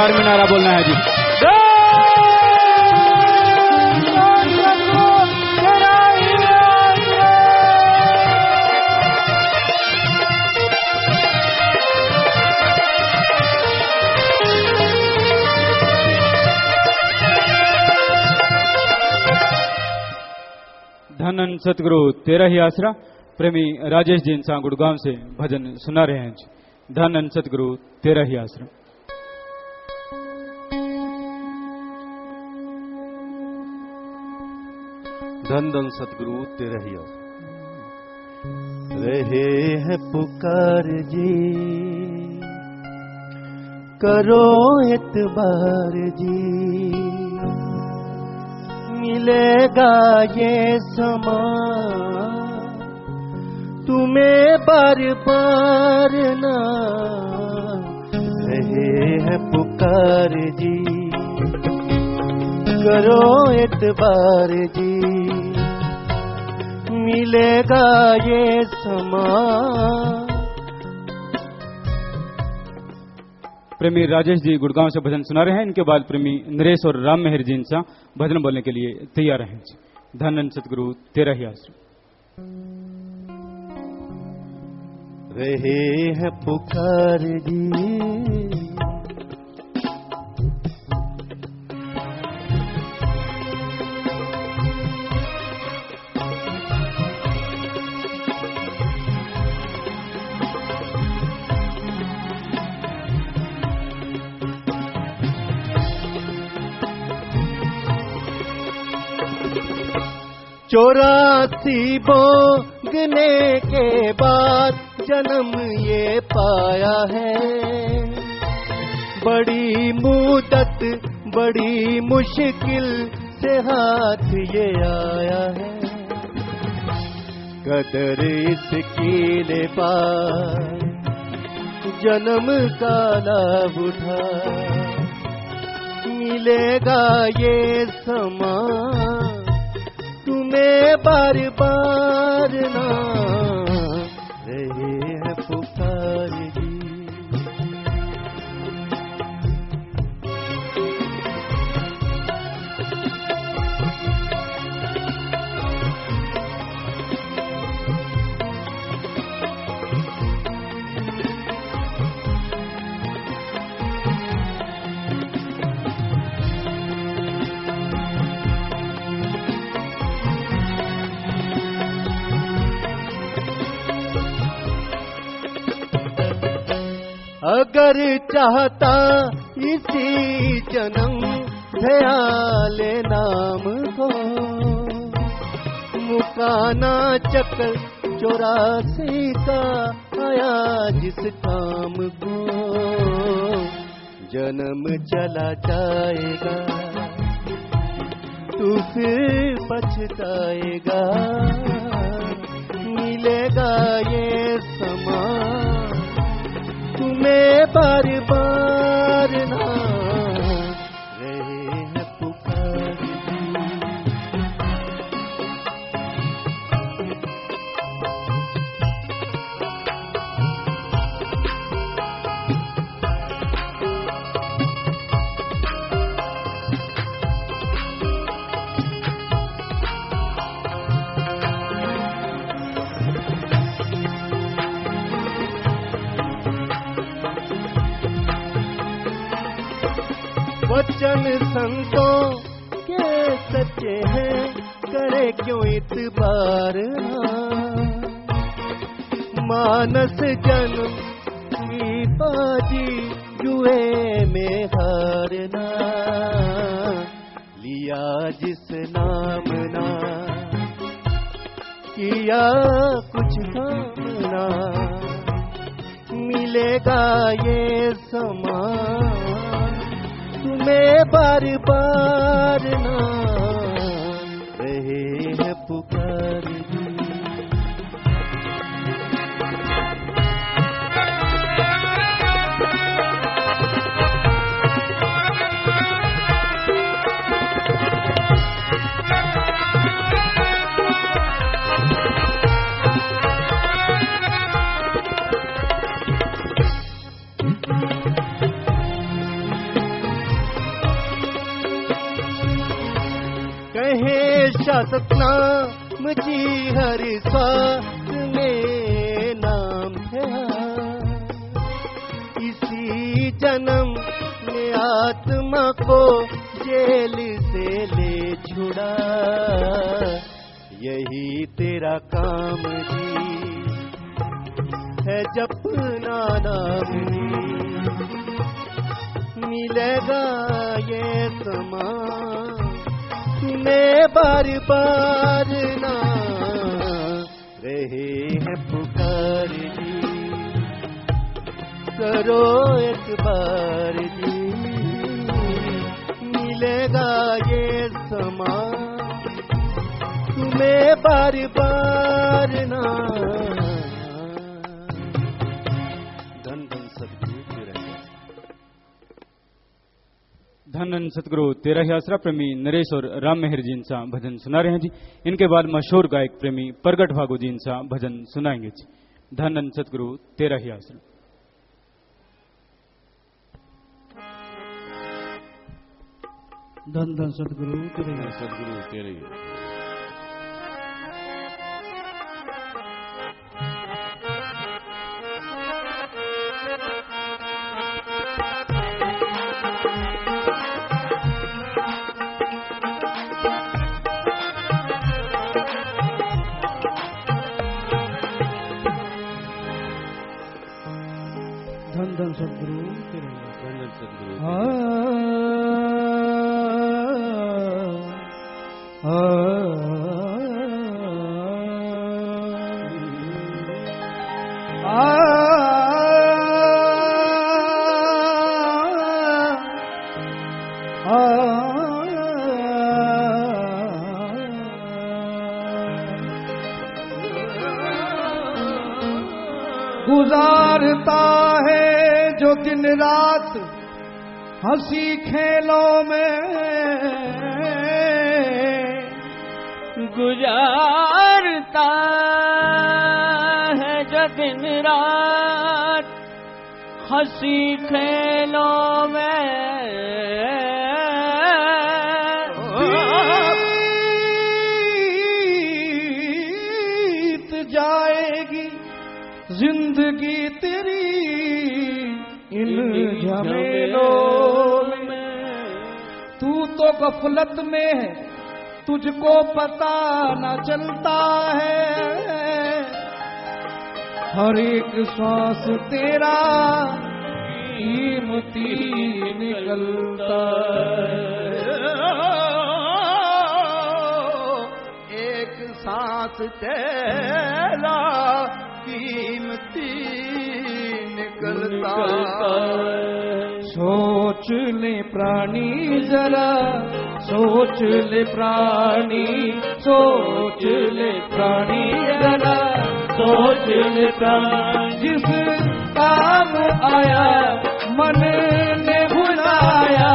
में नारा बोलना है जी। धन सतगुरु तेरा ही आसरा। प्रेमी राजेश जी इंसान गुड़गांव से भजन सुना रहे हैं जी। धन सतगुरु तेरा ही आसरा। धन धन सतगुरु तेरा ही रहे हैं पुकार जी, करो एतबार जी, मिलेगा ये समा तुम्हें बार बार ना। रहे हैं पुकार जी, करो एतबार जी, मिलेगा ये समा। प्रेमी राजेश जी गुड़गांव से भजन सुना रहे हैं। इनके बाद प्रेमी नरेश और राम मेहर जी इंसान भजन बोलने के लिए तैयार हैं। धन सतगुरु तेरा ही आसरा। रहे हैं पुकार जी, चौरासी भोगने के बाद जन्म ये पाया है। बड़ी मुद्दत बड़ी मुश्किल से हाथ ये आया है। कदर इसकी ले पाए जन्म का लाभ उठा, मिलेगा ये समा तुम्हें बार बार ना। रहे हैं पुकार जी, अगर चाहता इसी जन्म ध्यान नाम को, मुकाना चक्कर 84 का आया जिस काम को। जन्म चला जाएगा तू फिर पछताएगा, मिलेगा ये समा तुम्हें बार बार ना। रहे हैं पुकार वचन संतों के सच्चे हैं, करे क्यों इतबार ना। मानस जन्म की बाजी जुए में हारना, लिया जिस नाम ना किया कुछ काम ना, मिलेगा ये समा तुम्हें बार बार ना। कहे सतनाम जी हर श्वास में नाम है। इसी जन्म में आत्मा को जेल से ले छुड़ा, यही तेरा काम जी है जपना नाम जी। मिलेगा ये समा तुम्हें बार बार ना, रहे हैं पुकार जी, करो एक बार जी। मिलेगा ये समा तुम्हें बार बार ना। धन धन सतगुरु तेरा ही आसरा प्रेमी नरेश और राम मेहर जी इंचा भजन सुना रहे हैं जी। इनके बाद मशहूर गायक प्रेमी प्रगट भागो जी इंचा भजन सुनाएंगे जी। धन धन सतगुरु तेरा ही आसरा। धन धन सतगुरु तेरे ही सतगुरु तेरे ही। धन सतगुरु तेरे ही। धन धन सतगुरु गुजारता है जो दिन रात हंसी खेलों में, गुजारता है जो दिन रात हंसी खेलों में, बीत जाएगी जिंदगी तेरी इन झमेलों में। तू तो गफलत में है तुझको पता न चलता है, हर एक श्वास तेरा कीमती निकलता है। एक सांस तेरा कीमती निकलता है। सोच ले प्राणी जरा, सोच ले प्राणी, सोच ले प्राणी जरा, सोच ले प्राणी। जिस काम आया मन ने भुलाया,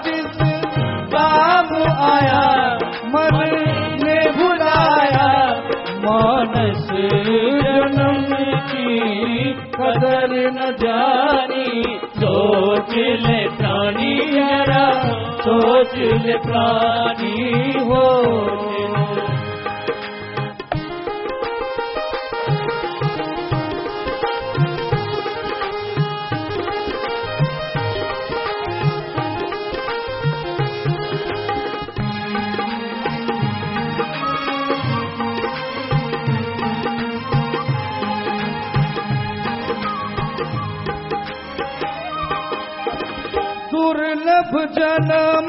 जिस काम आया मन ने भुलाया, मानस जन्म की कदर न जानी। सोच ले प्राणी जरा, सोच ले प्राणी हो। दुर्लभ जन्म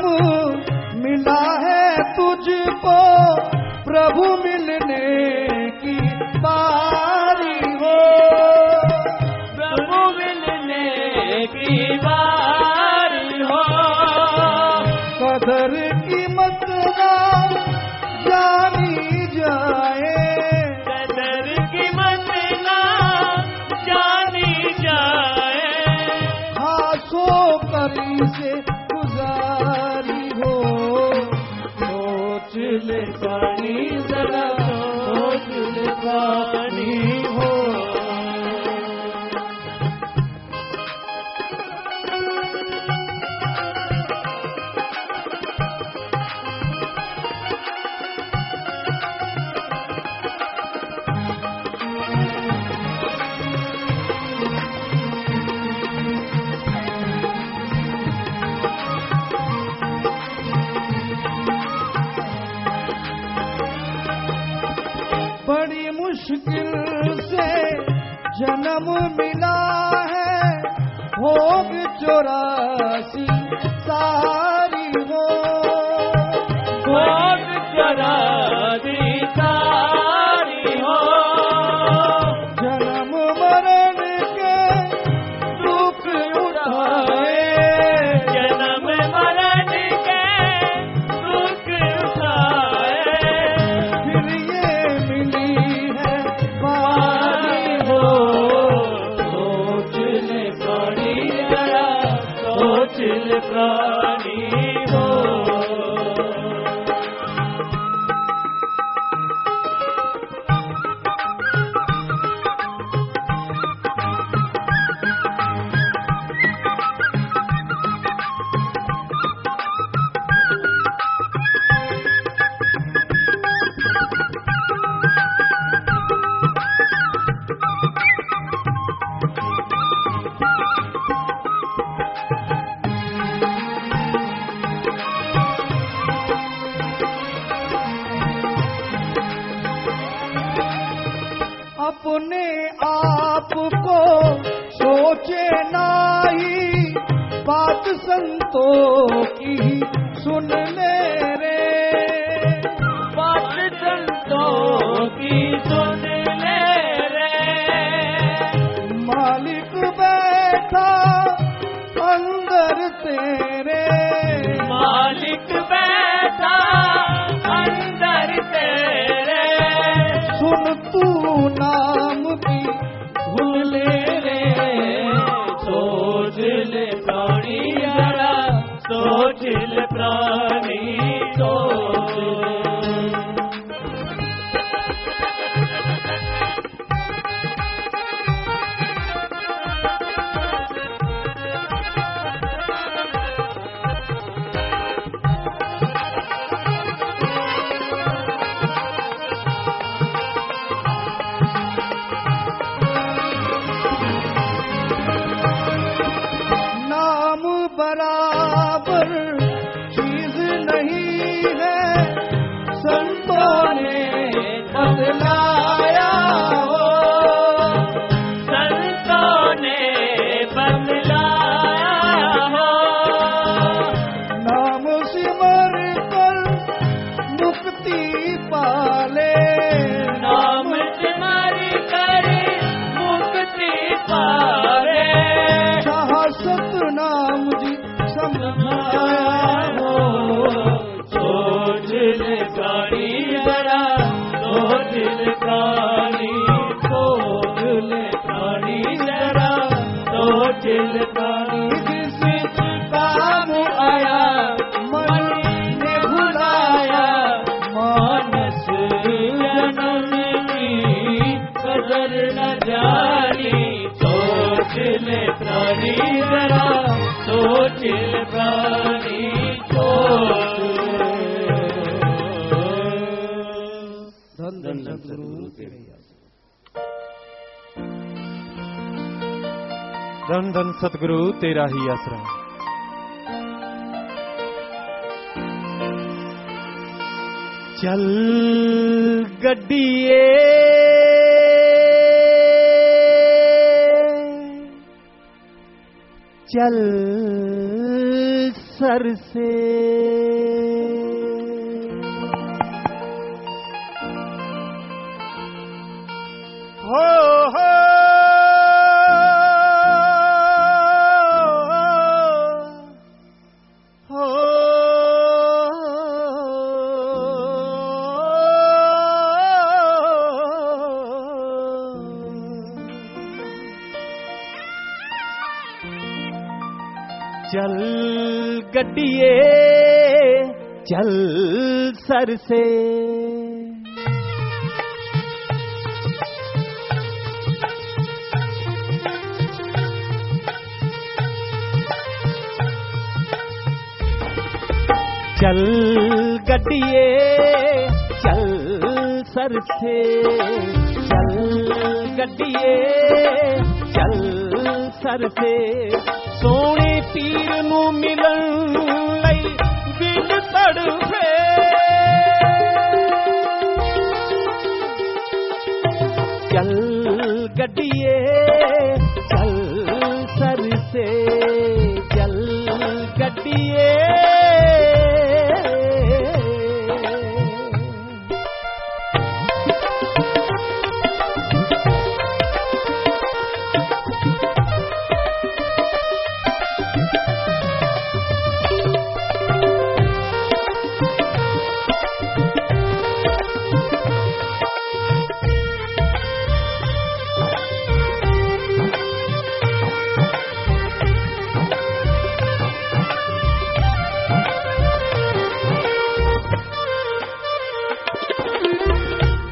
मिला है तुझको, प्रभु मिलने की बारी हो, प्रभु मिलने की बारी हो। कदर कीमत ना जानी जाए, कदर कीमत ना जानी जाए। खासो करी से गुजारी हो। सोच ले पानी जरा, सोच ले पानी हो। मिला है भोग 84 सारी हो, भोग 84 सारी हो, जन्म मरण के दुख उठाए, जन्म मरण के दुख उठाए, फिर ये मिली है बारी हो, सोच ले प्राणी जरा, सोच ले प्राणी हो। अपने आप को सोचे नाही, बात संतों की सुन ले रे, बात संतों की सुन ले रे, मालिक बैठा अंदर तेरे, मालिक बैठा अंदर तेरे, सुन तू नाम की धुन ले रे, सोच ले प्राणी जरा, सोच ले प्राणी, सोच ले। नाम बराबर चीज नहीं है, संतों ने बतलाया हो, संतों ने बतलाया हो, नाम सिमर कर मुक्ति पाले, नाम सिमर कर मुक्ति पावे, सतनाम जी समझाया हो, सोच ले प्राणी जरा, सोच ले प्राणी, सोच ले प्राणी जरा, सोच ले प्राणी। जिस काम आया मन ने भुलाया, मानस जन्म की कदर न जानी, सोच ले प्राणी जरा, सोच ले प्राणी, सोच ले। धन धन सद्गुरु तेरे धन धन सतगुरु तेरा ही आसरा। चल गड्डिए चल सर से हो चल गड्डिए चल सर से चल गड्डिए चल सर से चल गड्डिए चल सर से सोने पीर नू मिलन लई दिल तड़फे चल गड्डिए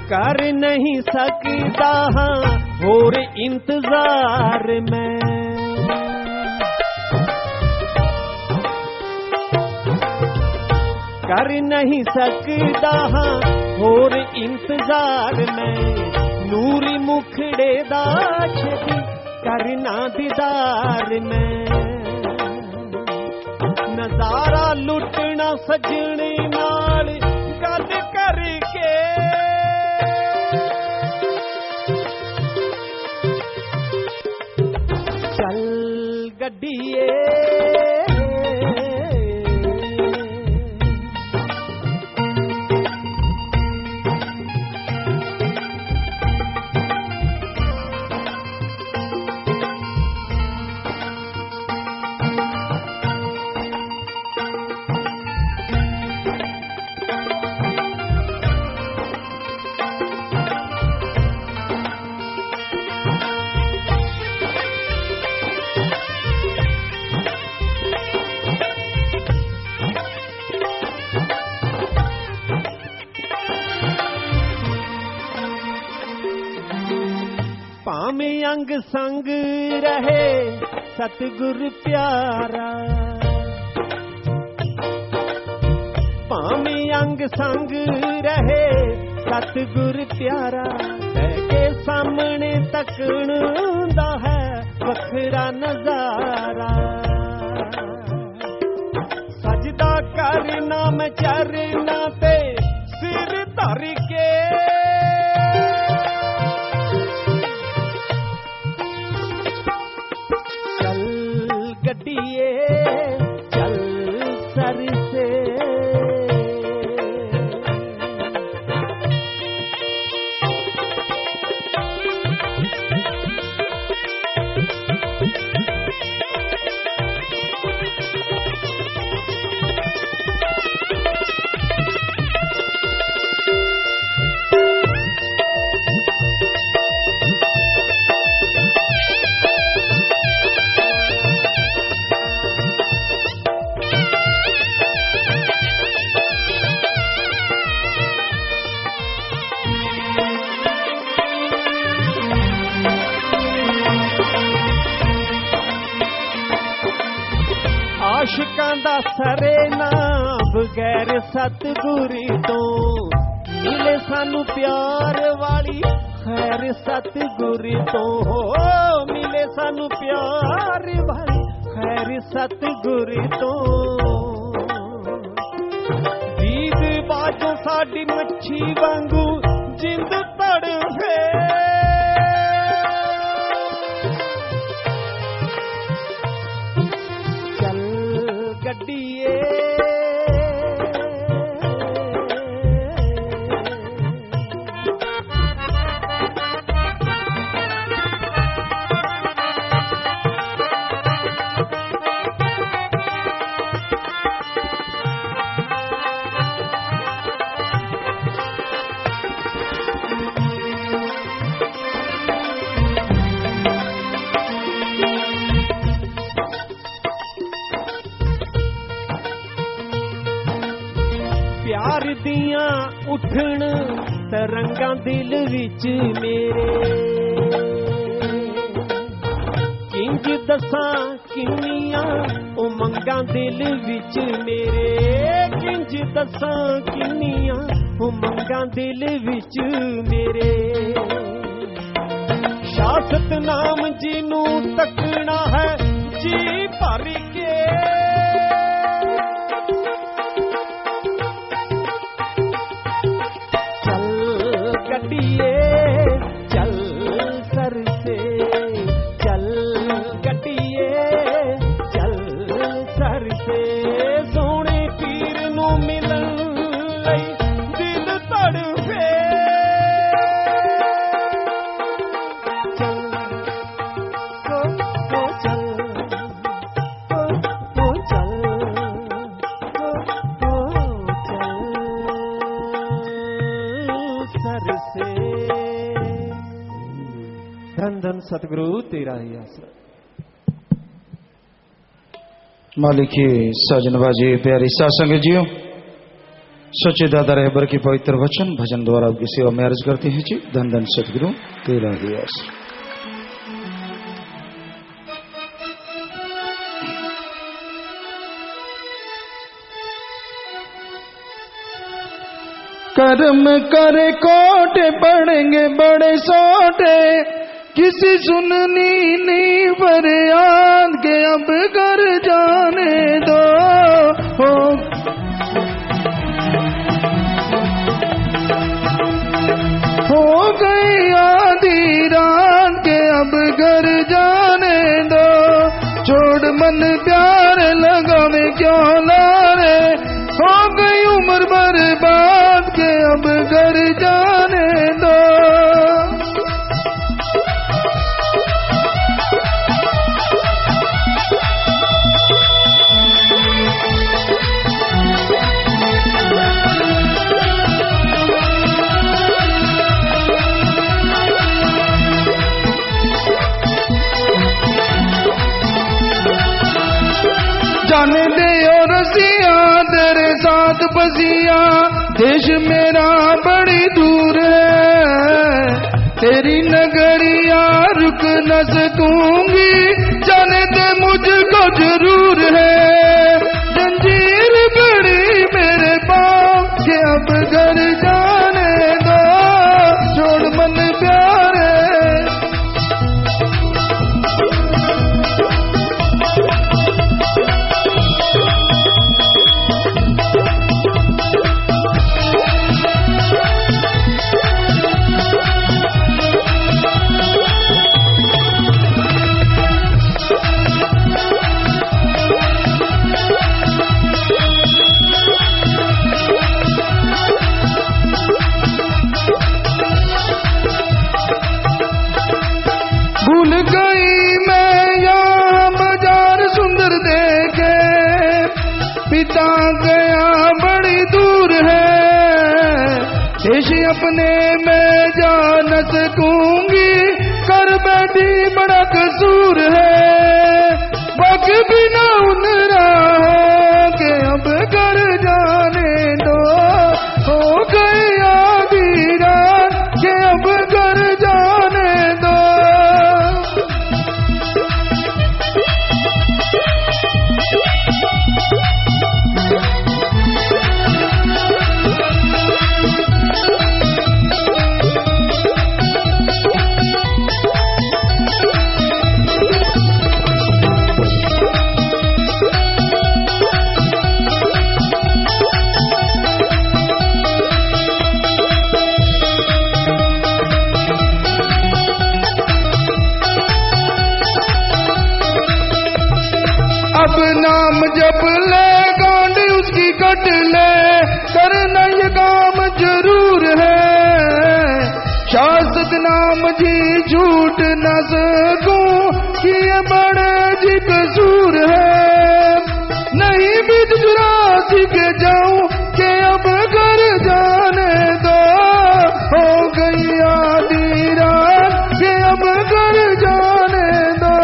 कर नहीं सकता हाँ और इंतजार में, कर नहीं सकता हाँ और इंतजार में, नूरी मुखड़े दा छदी करना दीदार में, नजारा लुटना सजने नाल गल करके, चल गड्डिए अंग संग रहे सतगुर प्यारा, भाਵੇਂ अंग संग रहे सतगुर प्यारा, के सामने तकण दा है वखरा नजारा, सजदा करना मैं चरना ते सिर धर के, गड्डिए चल सर से, आशिकां दा सरे ना बगैर सतगुरी तो, मिले सानू प्यार वाली खैर सतगुरी तो, हो मिले सानू प्यार वाली खैर सतगुरी तो, दीद बाजों साडी मच्छी वांगू जिंद तड़फे, गड्डिए प्यार दियां उठण तरंगां दिल विच मेरे, किंज दसां किन्नियां उमंगां दिल विच मेरे, किंज दसां किन्नियां उमंगां दिल विच मेरे, शासत नाम जिनू तकना है जी भर के, गड्डिए चल सर से, चल गड्डिए चल सर से, सोने पीर नू मिलन लई दिल तड़फे, चल चल सर से। धन धन सतगुरु तेरा ही आसरा। मालिक साजन बाजी प्यारी सासंग जियो, सच्चे दादा रहबर की पवित्र वचन भजन द्वारा आपकी सेवा में अर्ज करते हैं जी। धन धन सतगुरु तेरा ही आस। कर्म करे कोटे पड़ेंगे बड़े सोटे, किसी सुननी नहीं फरियाद के अब घर जाने दो। हो गई आधी रात के अब घर जाने दो। छोड़ मन प्यार लगा में क्यों लारे, हो गई उम्र बर्बाद के अब घर जाने दो। जाने दे और रसिया तेरे साथ बसिया, देश मेरा बड़ी दूर है। तेरी नगरिया रुक न सकूंगी, जाने दे मुझको जरूर है। जंजीर बड़ी मेरे पाँव के अब घर जाने दो। छोड़ मन प्यारे गया बड़ी दूर है। देश अपने में जा न सकूंगी, कर बैठी बड़ा कसूर है। वक्त बिना उन राहों के अब घर जाने दो। हो गई आधी रात के अब घर जाने दो। अब नाम जप ले गांडी उसकी कट ले, करना ये काम जरूर है। शासक नाम जी झूठ न सकूं कि ये बड़े जी कसूर है। नहीं बीच 84 के जाऊं कि अब घर जाने दो। हो गई आधी रात कि अब घर जाने दो।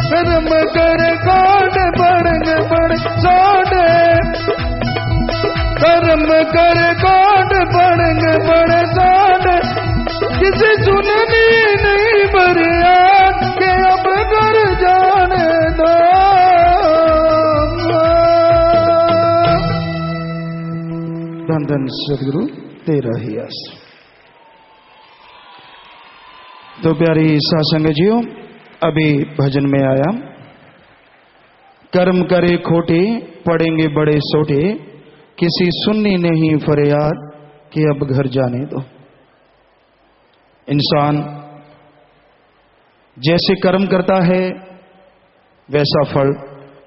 कर्म करे काट पड़ेंगे बड़े सोटे, कर्म करे काट पड़ेंगे बड़े सोटे। किसी सुननी नहीं फरियाद के अब घर जाने दो। धन धन सदगुरु तेरा ही आस। तो प्यारी सासंग जियो, अभी भजन में आया, कर्म करे खोटे पड़ेंगे बड़े सोटे, किसी सुननी नहीं फरियाद कि अब घर जाने दो। इंसान जैसे कर्म करता है वैसा फल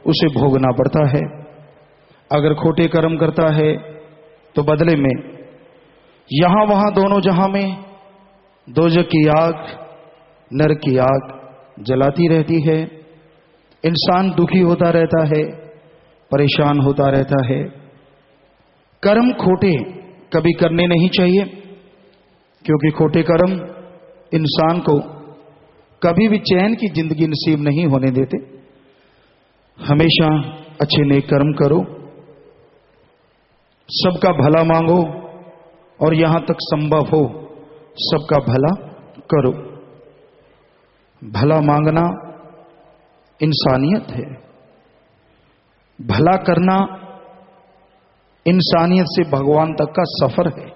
उसे भोगना पड़ता है। अगर खोटे कर्म करता है तो बदले में यहां वहां दोनों जहां में दोजख की आग, नरक की आग जलाती रहती है। इंसान दुखी होता रहता है, परेशान होता रहता है। कर्म खोटे कभी करने नहीं चाहिए, क्योंकि खोटे कर्म इंसान को कभी भी चैन की जिंदगी नसीब नहीं होने देते। हमेशा अच्छे नेक कर्म करो, सबका भला मांगो और यहां तक संभव हो सबका भला करो। भला मांगना इंसानियत है, भला करना इंसानियत से भगवान तक का सफर है,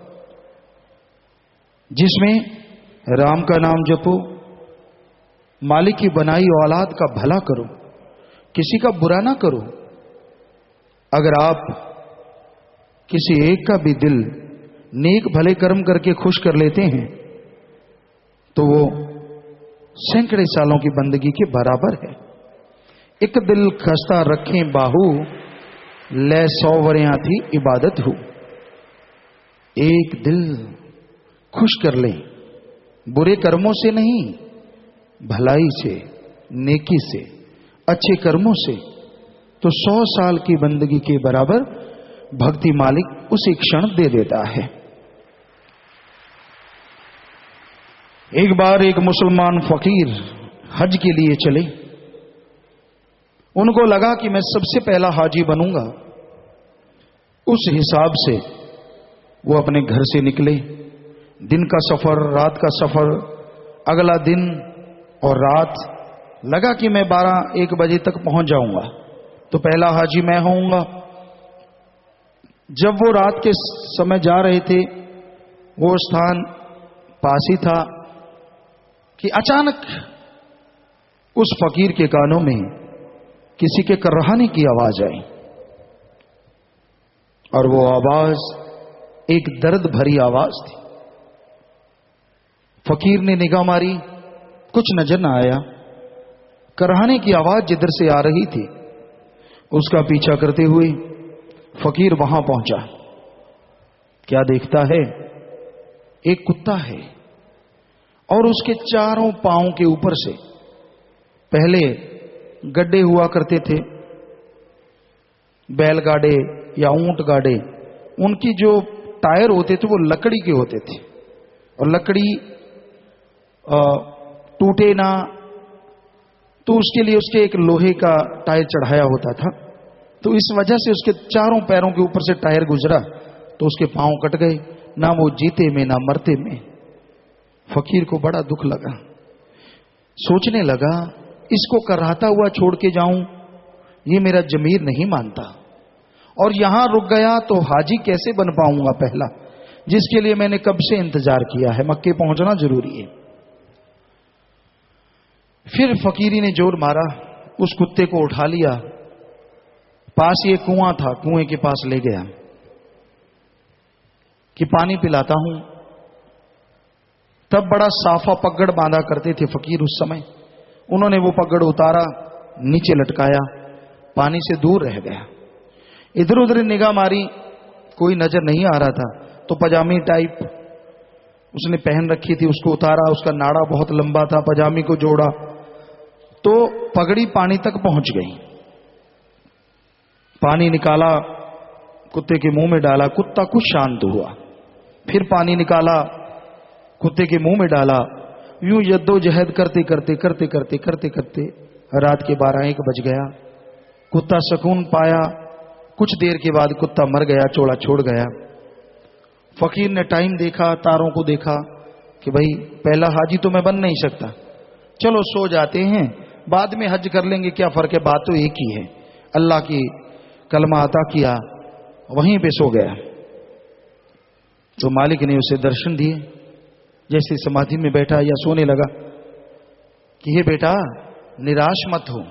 जिसमें राम का नाम जपो, मालिक की बनाई औलाद का भला करो, किसी का बुरा ना करो। अगर आप किसी एक का भी दिल नेक भले कर्म करके खुश कर लेते हैं तो वो सैकड़े सालों की बंदगी के बराबर है। एक दिल खस्ता रखें बाहू, ले 100 वरियां थी इबादत हो। एक दिल खुश कर लें, बुरे कर्मों से नहीं, भलाई से, नेकी से, अच्छे कर्मों से, तो 100 साल की बंदगी के बराबर भक्ति मालिक उसी क्षण दे देता है। एक बार एक मुसलमान फकीर हज के लिए चले। उनको लगा कि मैं सबसे पहला हाजी बनूंगा। उस हिसाब से वो अपने घर से निकले। दिन का सफर, रात का सफर, अगला दिन और रात। लगा कि मैं 12-1 बजे तक पहुंच जाऊंगा तो पहला हाजी मैं होऊंगा। जब वो रात के समय जा रहे थे, वो स्थान पास ही था कि अचानक उस फकीर के कानों में किसी के कर्राने की आवाज आई और वो आवाज एक दर्द भरी आवाज थी। फकीर ने निगाह मारी, कुछ नजर न आया। कर्राने की आवाज जिधर से आ रही थी उसका पीछा करते हुए फकीर वहां पहुंचा। क्या देखता है? एक कुत्ता है और उसके चारों पांवों के ऊपर से पहले गड्ढे हुआ करते थे, बैलगाड़े या ऊंट गाड़े। उनकी जो टायर होते थे वो लकड़ी के होते थे और लकड़ी टूटे ना, तो उसके लिए उसके एक लोहे का टायर चढ़ाया होता था। तो इस वजह से उसके चारों पैरों के ऊपर से टायर गुजरा तो उसके पांव कट गए। ना वो जीते में ना मरते में। फकीर को बड़ा दुख लगा। सोचने लगा, इसको कराहता हुआ छोड़ के जाऊं, ये मेरा जमीर नहीं मानता। और यहां रुक गया तो हाजी कैसे बन पाऊंगा पहला, जिसके लिए मैंने कब से इंतजार किया है। मक्के पहुंचना जरूरी है। फिर फकीरी ने जोर मारा, उस कुत्ते को उठा लिया, पास ये कुआं था, कुएं के पास ले गया कि पानी पिलाता हूं। तब बड़ा साफा पगड़ बांधा करते थे फकीर उस समय। उन्होंने वो पगड़ उतारा, नीचे लटकाया, पानी से दूर रह गया। इधर उधर निगाह मारी, कोई नजर नहीं आ रहा था। तो पजामी टाइप उसने पहन रखी थी, उसको उतारा। उसका नाड़ा बहुत लंबा था, पजामी को जोड़ा तो पगड़ी पानी तक पहुंच गई। पानी निकाला, कुत्ते के मुंह में डाला, कुत्ता कुछ शांत हुआ। फिर पानी निकाला, कुत्ते के मुंह में डाला। यूं जद्दोजहद करते करते करते करते करते करते रात के 12-1 बज गया। कुत्ता सुकून पाया। कुछ देर के बाद कुत्ता मर गया, चोला छोड़ गया। फकीर ने टाइम देखा, तारों को देखा कि भाई पहला हाजी तो मैं बन नहीं सकता, चलो सो जाते हैं, बाद में हज कर लेंगे, क्या फर्क है, बात तो एक ही है। अल्लाह की कलमा अता किया, वहीं पे सो गया। तो मालिक ने उसे दर्शन दिए। जैसे समाधि में बैठा या सोने लगा कि हे बेटा, निराश मत हो,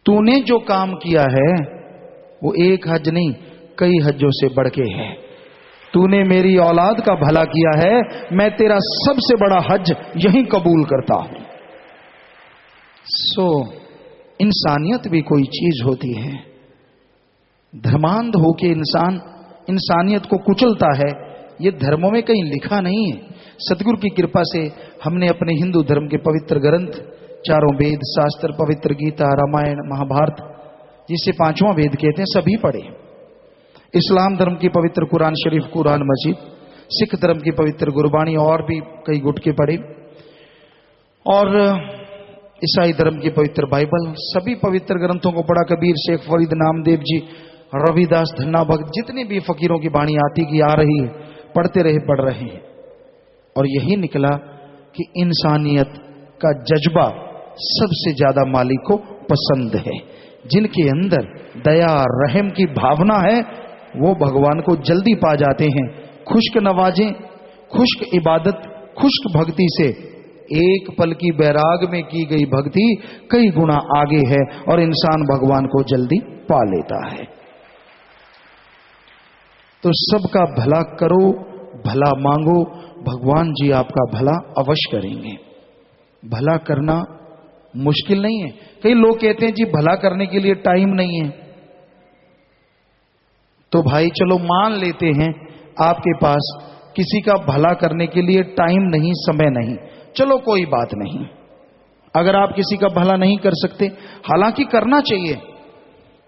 तूने जो काम किया है वो एक हज नहीं कई हज्जों से बढ़ के है। तूने मेरी औलाद का भला किया है, मैं तेरा सबसे बड़ा हज यहीं कबूल करता हूं। इंसानियत भी कोई चीज होती है। धर्मांध होके इंसान इंसानियत को कुचलता है, ये धर्मों में कहीं लिखा नहीं है। सतगुरु की कृपा से हमने अपने हिंदू धर्म के पवित्र ग्रंथ, चारों वेद शास्त्र, पवित्र गीता, रामायण, महाभारत, जिसे 5वां वेद कहते हैं, सभी पढ़े। इस्लाम धर्म की पवित्र कुरान शरीफ, कुरान मजीद, सिख धर्म की पवित्र गुरबाणी और भी कई गुटके पढ़े, और ईसाई धर्म की पवित्र बाइबल, सभी पवित्र ग्रंथों को पढ़ा। कबीर शेख फरीद नामदेव जी रविदास, धन्ना भक्त, जितनी भी फकीरों की बाणी आती की आ रही है, पढ़ते रहे, पढ़ रहे हैं। और यही निकला कि इंसानियत का जज्बा सबसे ज्यादा मालिक को पसंद है। जिनके अंदर दया रहम की भावना है वो भगवान को जल्दी पा जाते हैं। खुश्क नवाजें, खुश्क इबादत, खुश्क भक्ति से एक पल की बैराग में की गई भक्ति कई गुना आगे है और इंसान भगवान को जल्दी पा लेता है। तो सबका भला करो, भला मांगो, भगवान जी आपका भला अवश्य करेंगे। भला करना मुश्किल नहीं है। कई लोग कहते हैं जी भला करने के लिए टाइम नहीं है, तो भाई चलो मान लेते हैं आपके पास किसी का भला करने के लिए टाइम नहीं, समय नहीं, चलो कोई बात नहीं। अगर आप किसी का भला नहीं कर सकते, हालांकि करना चाहिए,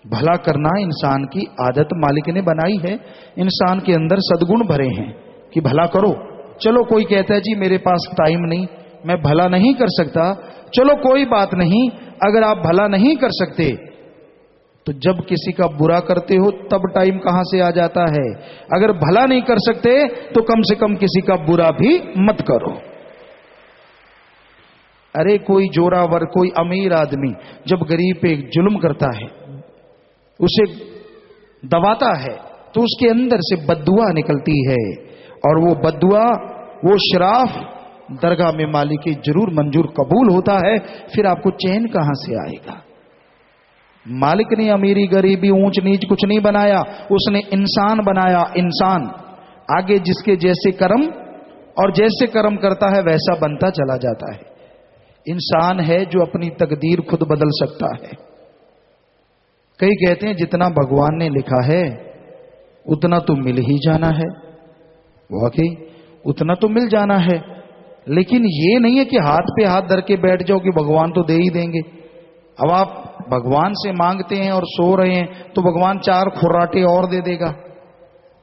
भला करना इंसान की आदत मालिक ने बनाई है। इंसान के अंदर सद्गुण भरे हैं कि भला करो। चलो कोई कहता है जी मेरे पास टाइम नहीं, मैं भला नहीं कर सकता, चलो कोई बात नहीं। अगर आप भला नहीं कर सकते तो जब किसी का बुरा करते हो तब टाइम कहां से आ जाता है। अगर भला नहीं कर सकते तो कम से कम किसी का बुरा भी मत करो। अरे कोई जोरावर, कोई अमीर आदमी जब गरीब पे जुल्म करता है, उसे दबाता है, तो उसके अंदर से बद्दुआ निकलती है और वो बद्दुआ, वो श्राप दरगाह में मालिक की जरूर मंजूर कबूल होता है। फिर आपको चैन कहां से आएगा। मालिक ने अमीरी गरीबी ऊंच नीच कुछ नहीं बनाया, उसने इंसान बनाया। इंसान आगे जिसके जैसे कर्म और जैसे कर्म करता है वैसा बनता चला जाता है। इंसान है जो अपनी तकदीर खुद बदल सकता है। कई कहते हैं जितना भगवान ने लिखा है उतना तो मिल ही जाना है। वाकई उतना तो मिल जाना है, लेकिन ये नहीं है कि हाथ पे हाथ धर के बैठ जाओ कि भगवान तो दे ही देंगे। अब आप भगवान से मांगते हैं और सो रहे हैं तो भगवान 4 खुर्राटे और दे देगा,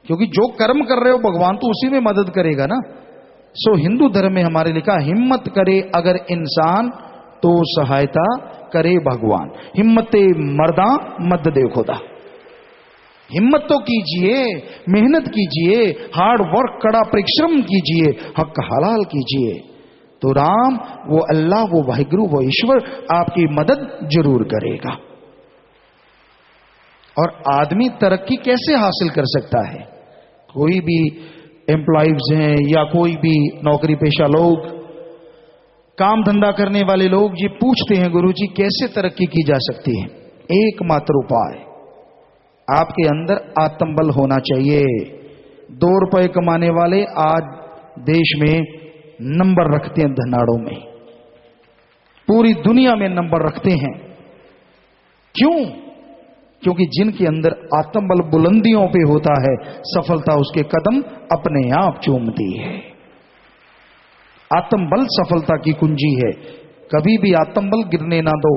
क्योंकि जो कर्म कर रहे हो भगवान तो उसी में मदद करेगा ना। सो हिंदू धर्म में हमारे लिखा, हिम्मत करे अगर इंसान तो सहायता करे भगवान। हिम्मते मर्दा मद दे खुदा। हिम्मत तो कीजिए, मेहनत कीजिए, हार्ड वर्क, कड़ा परिश्रम कीजिए, हक हलाल कीजिए, तो राम, वो अल्लाह, वो वाहिगुरु, वो ईश्वर आपकी मदद जरूर करेगा। और आदमी तरक्की कैसे हासिल कर सकता है? कोई भी एम्प्लॉइज हैं या कोई भी नौकरी पेशा लोग, काम धंधा करने वाले लोग जी पूछते हैं गुरुजी कैसे तरक्की की जा सकती है? एकमात्र उपाय, आपके अंदर आत्मबल होना चाहिए। 2 रुपए कमाने वाले आज देश में नंबर रखते हैं, धनाड़ों में, पूरी दुनिया में नंबर रखते हैं। क्यों? क्योंकि जिनके अंदर आत्मबल बुलंदियों पे होता है, सफलता उसके कदम अपने आप चूमती है। आत्मबल सफलता की कुंजी है। कभी भी आत्मबल गिरने ना दो।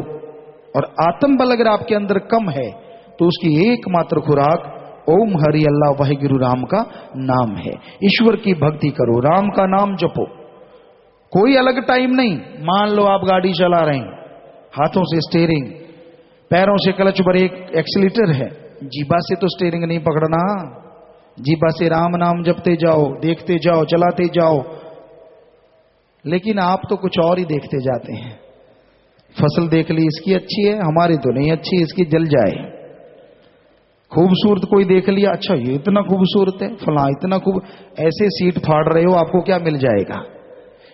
और आत्मबल अगर आपके अंदर कम है तो उसकी एकमात्र खुराक ओम हरि अल्लाह वाहिगुरु राम का नाम है। ईश्वर की भक्ति करो, राम का नाम जपो। कोई अलग टाइम नहीं। मान लो आप गाड़ी चला रहे हैं, हाथों से स्टीयरिंग, पैरों से क्लच, ब्रेक, एक्सीलेटर है, जीभा से तो स्टीयरिंग नहीं पकड़ना। जीभा से राम नाम जपते जाओ, देखते जाओ, चलाते जाओ। लेकिन आप तो कुछ और ही देखते जाते हैं। फसल देख ली, इसकी अच्छी है, हमारी तो नहीं अच्छी, इसकी जल जाए। खूबसूरत कोई देख लिया, अच्छा ये इतना खूबसूरत है, फला इतना खूब, ऐसे सीट फाड़ रहे हो, आपको क्या मिल जाएगा?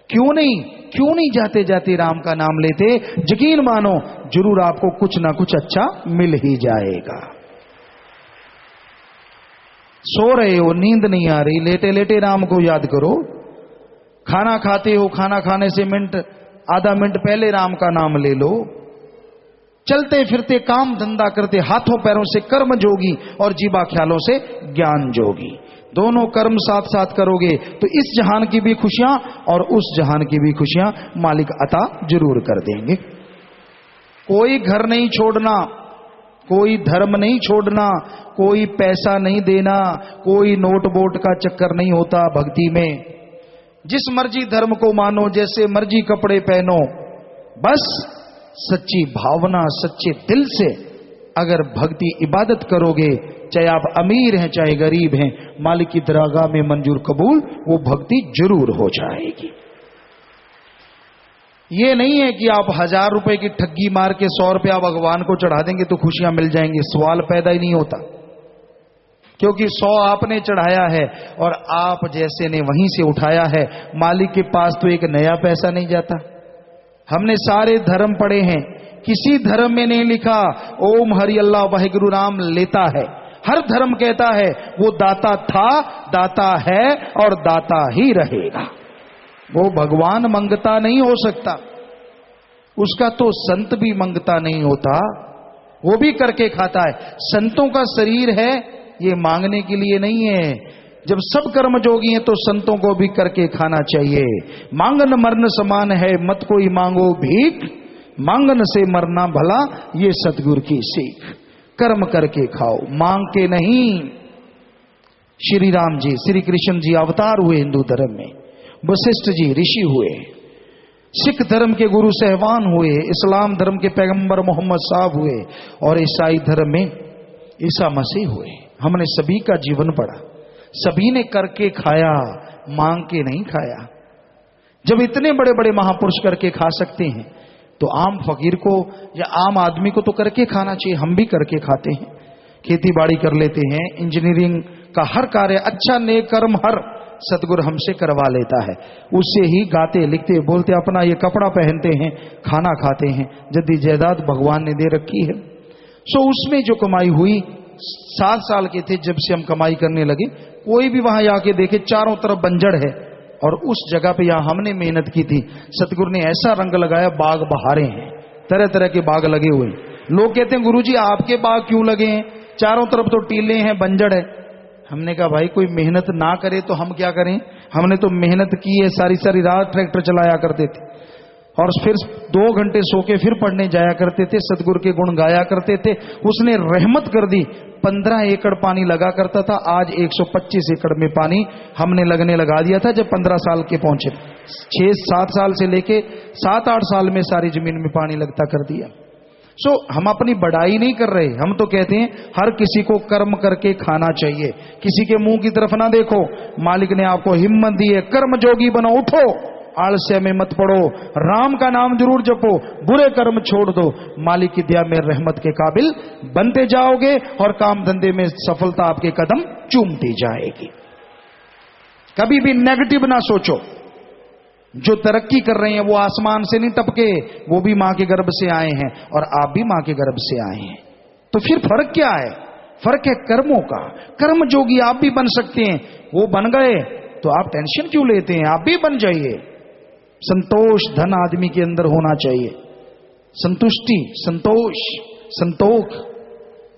क्यों नहीं जाते जाते राम का नाम लेते? यकीन मानो जरूर आपको कुछ ना कुछ अच्छा मिल ही जाएगा। सो रहे हो, नींद नहीं आ रही, लेटे लेटे राम को याद करो। खाना खाते हो, खाना खाने से आधा मिनट पहले राम का नाम ले लो। चलते फिरते काम धंधा करते हाथों पैरों से कर्म जोगी और जीवा ख्यालों से ज्ञान जोगी। दोनों कर्म साथ साथ करोगे तो इस जहान की भी खुशियां और उस जहान की भी खुशियां मालिक अता जरूर कर देंगे। कोई घर नहीं छोड़ना, कोई धर्म नहीं छोड़ना, कोई पैसा नहीं देना, कोई नोट बोट का चक्कर नहीं होता भक्ति में। जिस मर्जी धर्म को मानो, जैसे मर्जी कपड़े पहनो, बस सच्ची भावना, सच्चे दिल से अगर भक्ति इबादत करोगे, चाहे आप अमीर हैं चाहे गरीब हैं, मालिक की दरगाह में मंजूर कबूल वो भक्ति जरूर हो जाएगी। ये नहीं है कि आप 1000 रुपए की ठगी मार के 100 रुपया भगवान को चढ़ा देंगे तो खुशियां मिल जाएंगी। सवाल पैदा ही नहीं होता, क्योंकि 100 आपने चढ़ाया है और आप जैसे ने वहीं से उठाया है। मालिक के पास तो एक नया पैसा नहीं जाता। हमने सारे धर्म पढ़े हैं, किसी धर्म में नहीं लिखा ओम हरि अल्लाह वाहिगुरु नाम लेता है। हर धर्म कहता है वो दाता था, दाता है और दाता ही रहेगा। वो भगवान मंगता नहीं हो सकता, उसका तो संत भी मंगता नहीं होता, वो भी करके खाता है। संतों का शरीर है ये मांगने के लिए नहीं है। जब सब कर्म जोगी हैं तो संतों को भी करके खाना चाहिए। मांगन मरण समान है, मत कोई मांगो भीख, मांगन से मरना भला ये सतगुरु की सीख। कर्म करके खाओ, मांग के नहीं। श्री राम जी, श्री कृष्ण जी अवतार हुए हिंदू धर्म में, वशिष्ठ जी ऋषि हुए, सिख धर्म के गुरु सहवान हुए, इस्लाम धर्म के पैगंबर मोहम्मद साहब हुए और ईसाई धर्म में ईसा मसीह हुए। हमने सभी का जीवन पढ़ा, सभी ने करके खाया, मांग के नहीं खाया। जब इतने बड़े बड़े महापुरुष करके खा सकते हैं तो आम फकीर को या आम आदमी को तो करके खाना चाहिए। हम भी करके खाते हैं, खेती बाड़ी कर लेते हैं, इंजीनियरिंग का हर कार्य, अच्छा नेक कर्म हर सतगुरु हमसे करवा लेता है। उससे ही गाते लिखते बोलते अपना ये कपड़ा पहनते हैं, खाना खाते हैं, जद्दी जायदाद भगवान ने दे रखी है। सो उसमें जो कमाई हुई, 7 साल के थे जब से हम कमाई करने लगे, कोई भी वहां आके देखे चारों तरफ बंजर है और उस जगह पे यहां हमने मेहनत की थी, सतगुरु ने ऐसा रंग लगाया, बाग बहारे हैं, तरह तरह के बाग लगे हुए। लोग कहते हैं गुरुजी आपके बाग क्यों लगे हैं, चारों तरफ तो टीले हैं, बंजर है। हमने कहा भाई कोई मेहनत ना करे तो हम क्या करें, हमने तो मेहनत की है, सारी सारी रात ट्रैक्टर चलाया करते थे और फिर 2 घंटे सो के फिर पढ़ने जाया करते थे, सतगुरु के गुण गाया करते थे। उसने रहमत कर दी, 15 एकड़ पानी लगा करता था, आज 125 एकड़ में पानी हमने लगने लगा दिया था जब 15 साल के पहुंचे। 6-7 साल से लेके 7-8 साल में सारी जमीन में पानी लगता कर दिया। सो हम अपनी बढ़ाई नहीं कर रहे, हम तो कहते हैं हर किसी को कर्म करके खाना चाहिए। किसी के मुंह की तरफ ना देखो, मालिक ने आपको हिम्मत दी है, कर्म जोगी बनो, उठो, आलस्य में मत पड़ो, राम का नाम जरूर जपो, बुरे कर्म छोड़ दो, मालिक की दया में रहमत के काबिल बनते जाओगे और काम धंधे में सफलता आपके कदम चूमती जाएगी। कभी भी नेगेटिव ना सोचो। जो तरक्की कर रहे हैं वो आसमान से नहीं टपके, वो भी मां के गर्भ से आए हैं और आप भी मां के गर्भ से आए हैं। तो फिर फर्क क्या है? फर्क है कर्मों का। कर्म जोगी आप भी बन सकते हैं, वो बन गए तो आप टेंशन क्यों लेते हैं, आप भी बन जाइए। संतोष धन आदमी के अंदर होना चाहिए। संतुष्टि, संतोष, संतोख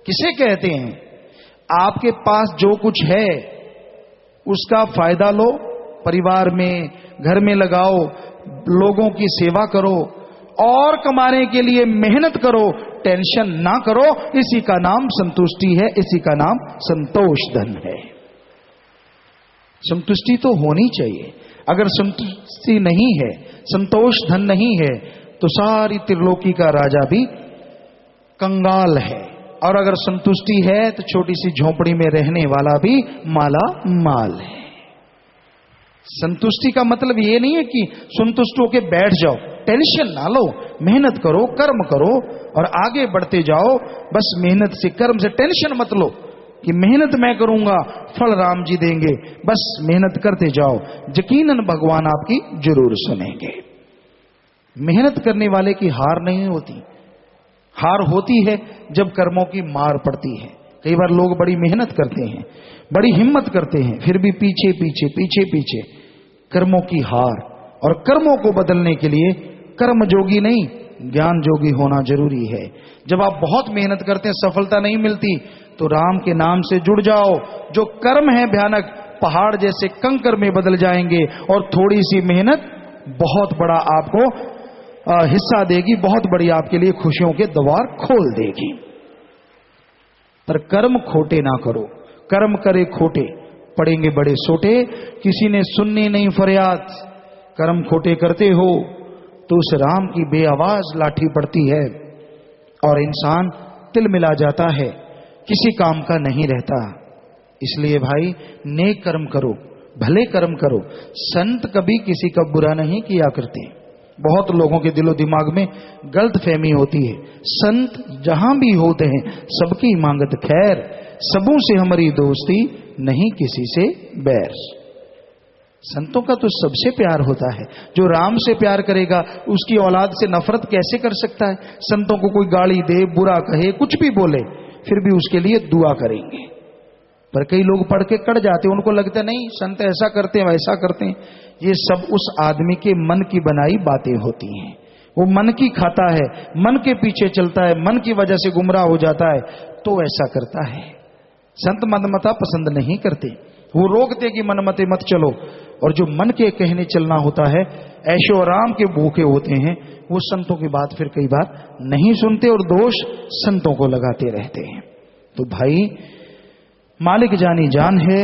किसे कहते हैं? आपके पास जो कुछ है उसका फायदा लो, परिवार में घर में लगाओ, लोगों की सेवा करो और कमाने के लिए मेहनत करो, टेंशन ना करो। इसी का नाम संतुष्टि है, इसी का नाम संतोष धन है। संतुष्टि तो होनी चाहिए। अगर संतुष्टि नहीं है, संतोष धन नहीं है तो सारी त्रिलोकी का राजा भी कंगाल है, और अगर संतुष्टि है तो छोटी सी झोपड़ी में रहने वाला भी माला माल है। संतुष्टि का मतलब ये नहीं है कि संतुष्ट होके बैठ जाओ, टेंशन ना लो, मेहनत करो, कर्म करो और आगे बढ़ते जाओ। बस मेहनत से, कर्म से टेंशन मत लो कि मेहनत मैं करूंगा फल राम जी देंगे। बस मेहनत करते जाओ, यकीनन भगवान आपकी जरूर सुनेंगे। मेहनत करने वाले की हार नहीं होती। हार होती है जब कर्मों की मार पड़ती है। कई बार लोग बड़ी मेहनत करते हैं, बड़ी हिम्मत करते हैं, फिर भी पीछे पीछे पीछे पीछे, कर्मों की हार। और कर्मों को बदलने के लिए कर्म जोगी नहीं, ज्ञान जोगी होना जरूरी है। जब आप बहुत मेहनत करते हैं, सफलता नहीं मिलती, तो राम के नाम से जुड़ जाओ। जो कर्म है भयानक, पहाड़ जैसे कंकर में बदल जाएंगे और थोड़ी सी मेहनत बहुत बड़ा आपको हिस्सा देगी, बहुत बड़ी आपके लिए खुशियों के द्वार खोल देगी। पर कर्म खोटे ना करो, कर्म करे खोटे पड़ेंगे बड़े सोटे। किसी ने सुननी नहीं फरियाद, कर्म खोटे करते हो तो उस राम की बेआवाज लाठी पड़ती है और इंसान तिल मिला जाता है, किसी काम का नहीं रहता। इसलिए भाई नेक कर्म करो, भले कर्म करो। संत कभी किसी का बुरा नहीं किया करते। बहुत लोगों के दिलो दिमाग में गलत फहमी होती है, संत जहां भी होते हैं सबकी मांगत खैर, सबों से हमारी दोस्ती नहीं किसी से बैर। संतों का तो सबसे प्यार होता है। जो राम से प्यार करेगा उसकी औलाद से नफरत कैसे कर सकता है? संतों को कोई गाली दे, बुरा कहे, कुछ भी बोले, फिर भी उसके लिए दुआ करेंगे। पर कई लोग पढ़ के कट जाते हैं, उनको लगता नहीं संत ऐसा करते हैं वैसा करते हैं। ये सब उस आदमी के मन की बनाई बातें होती हैं। वो मन की खाता है, मन के पीछे चलता है, मन की वजह से गुमराह हो जाता है, तो ऐसा करता है। संत मनमता पसंद नहीं करते, वो रोकते कि मनमते मत चलो। और जो मन के कहने चलना होता है, ऐशो आराम के भूखे होते हैं, वो संतों की बात फिर कई बार नहीं सुनते और दोष संतों को लगाते रहते हैं। तो भाई मालिक जानी जान है,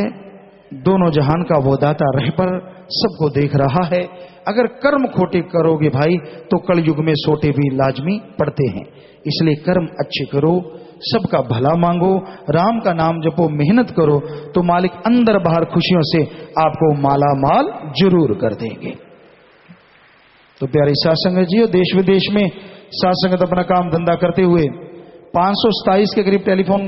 दोनों जहान का वो दाता रह पर सबको देख रहा है। अगर कर्म खोटे करोगे भाई तो कलयुग में सोटे भी लाजमी पड़ते हैं। इसलिए कर्म अच्छे करो, सबका भला मांगो, राम का नाम जपो, मेहनत करो, तो मालिक अंदर बाहर खुशियों से आपको माला माल जरूर कर देंगे। तो प्यारे साध संगत जी, देश विदेश में साध संगत अपना काम धंधा करते हुए 527 के करीब टेलीफोन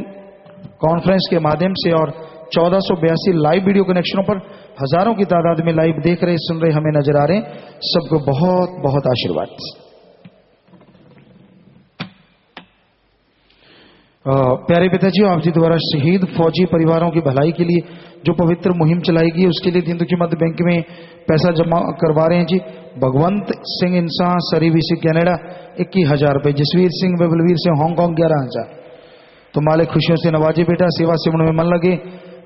कॉन्फ्रेंस के माध्यम से और 1482 लाइव वीडियो कनेक्शनों पर हजारों की तादाद में लाइव देख रहे, सुन रहे, हमें नजर आ रहे हैं। सबको बहुत बहुत आशीर्वाद। प्यारे पिताजी, आप जी द्वारा शहीद फौजी परिवारों की भलाई के लिए जो पवित्र मुहिम चलाई गई, उसके लिए दीन दुखी मध्य बैंक में पैसा जमा करवा रहे हैं जी। भगवंत सिंह इंसान सरीवी से कनाडा 21,000 रुपए, जसवीर सिंह बबलवीर से हांगकांग 11,000। तो मालिक खुशियों से नवाजे बेटा, सेवा सेवन में मन लगे,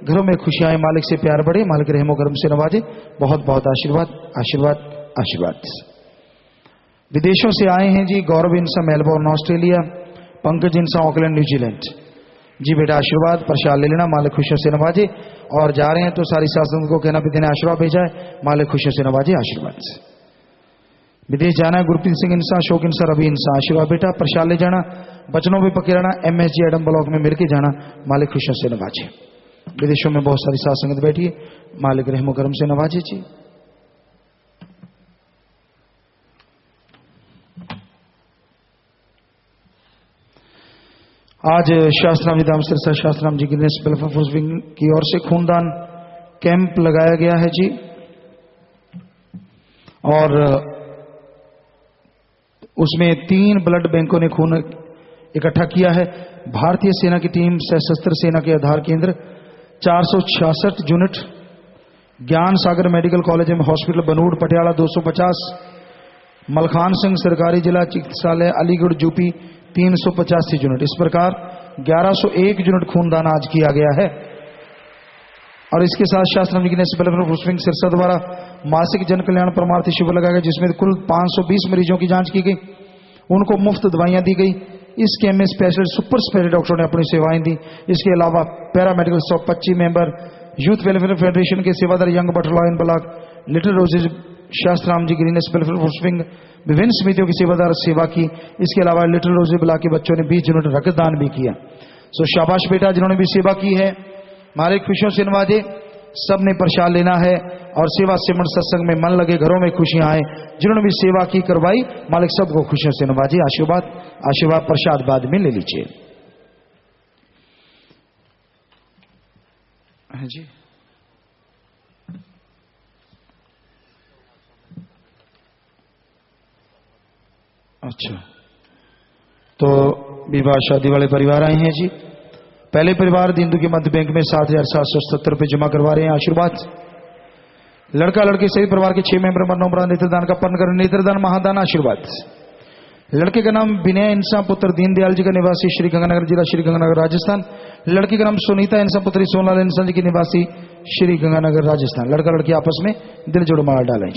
घरों में खुशियां आए, मालिक से प्यार बढ़े, मालिक रहमो करम से नवाजे। बहुत बहुत आशीर्वाद आशीर्वाद आशीर्वाद। विदेशों से आए हैं जी, गौरव इंसा मेलबोर्न ऑस्ट्रेलिया, पंकज इंसा ऑकलैंड न्यूजीलैंड। जी बेटा आशीर्वाद प्रसाद ले लेना, मालिक खुशियों से नवाजे। और जा रहे हैं तो सारी शासन को कहना पिता ने आशीर्वाद भेजा है, मालिक खुशियों से नवाजे, आशीर्वाद। विदेश जाना है, गुरप्रीत सिंह इंसा, अशोक इंसा, रवि इंसा, आशीर्वाद बेटा प्रसाद ले जाना, बचनों में पके रहना, MSG एडम ब्लॉक में मिलकर जाना, मालिक खुशियों से नवाजे। विदेशों में बहुत सारी साध संगत बैठी है, मालिक रहमो करम से नवाजे जी। आज शास्त्राम जी धाम सिरसा शास्त्राम जी गिरनेस वेलफेयर फोर्स विंग की ओर से खूनदान कैंप लगाया गया है जी। और उसमें 3 ब्लड बैंकों ने खून इकट्ठा किया है। भारतीय सेना की टीम, सशस्त्र सेना के आधार केंद्र 466 यूनिट, ज्ञान सागर मेडिकल कॉलेज एवं हॉस्पिटल बनूड़ पटियाला 250, मलखान सिंह सरकारी जिला चिकित्सालय अलीगढ़ यूपी 385 यूनिट। इस प्रकार 1101 यूनिट खूनदान आज किया गया है। और इसके साथ शास्त्र सिरसा द्वारा मासिक जन कल्याण परमार्थी शिविर लगाया गया, जिसमें कुल 520 मरीजों की जांच की गई, उनको मुफ्त दवाइयां दी गई। इस कैंप में स्पेशल सुपर स्पेशलिस्ट डॉक्टरों ने अपनी सेवाएं दी। इसके अलावा paramedical staff 25 member, youth welfare federation के सेवादार यंग बटरलॉयन ब्लॉक, लिटिल रोजेज शास्त्राम जी ग्रीनेस वेलफेयर फोर्सिंग, विभिन्न समितियों की सेवादार सेवा की। इसके अलावा लिटिल रोजेज ब्लॉक के बच्चों ने 20 यूनिट रक्तदान भी किया। सो शाबाश बेटा जिन्होंने भी सेवा की है, मालिक खुशियों से नवाजे। सब ने प्रसाद लेना है और सेवा सिमरन सत्संग में मन लगे, घरों में खुशियां आए। जिन्होंने भी सेवा की करवाई, मालिक सबको खुशियों से नवाजे। आशीर्वाद आशीर्वाद प्रसाद बाद में ले लीजिए। जी अच्छा, तो विवाह शादी वाले परिवार आए हैं जी। पहले परिवार दीन दुखी मध्य बैंक में 7,770 रुपये जमा करवा रहे हैं। आशीर्वाद। लड़का लड़के सभी परिवार के 6 मेंबर मरणोपरांत नेत्रदान का पन कर नेत्रदान महादान। आशीर्वाद। लड़के का नाम विनय इंसा पुत्र दीनदयाल जी का निवासी श्री गंगानगर जिला श्री गंगानगर राजस्थान। लड़की का नाम सुनीता इंसा पुत्री सोनलाल इंसा जी की निवासी श्री गंगानगर राजस्थान। लड़का लड़की आपस में दिल जोड़ माला डालें।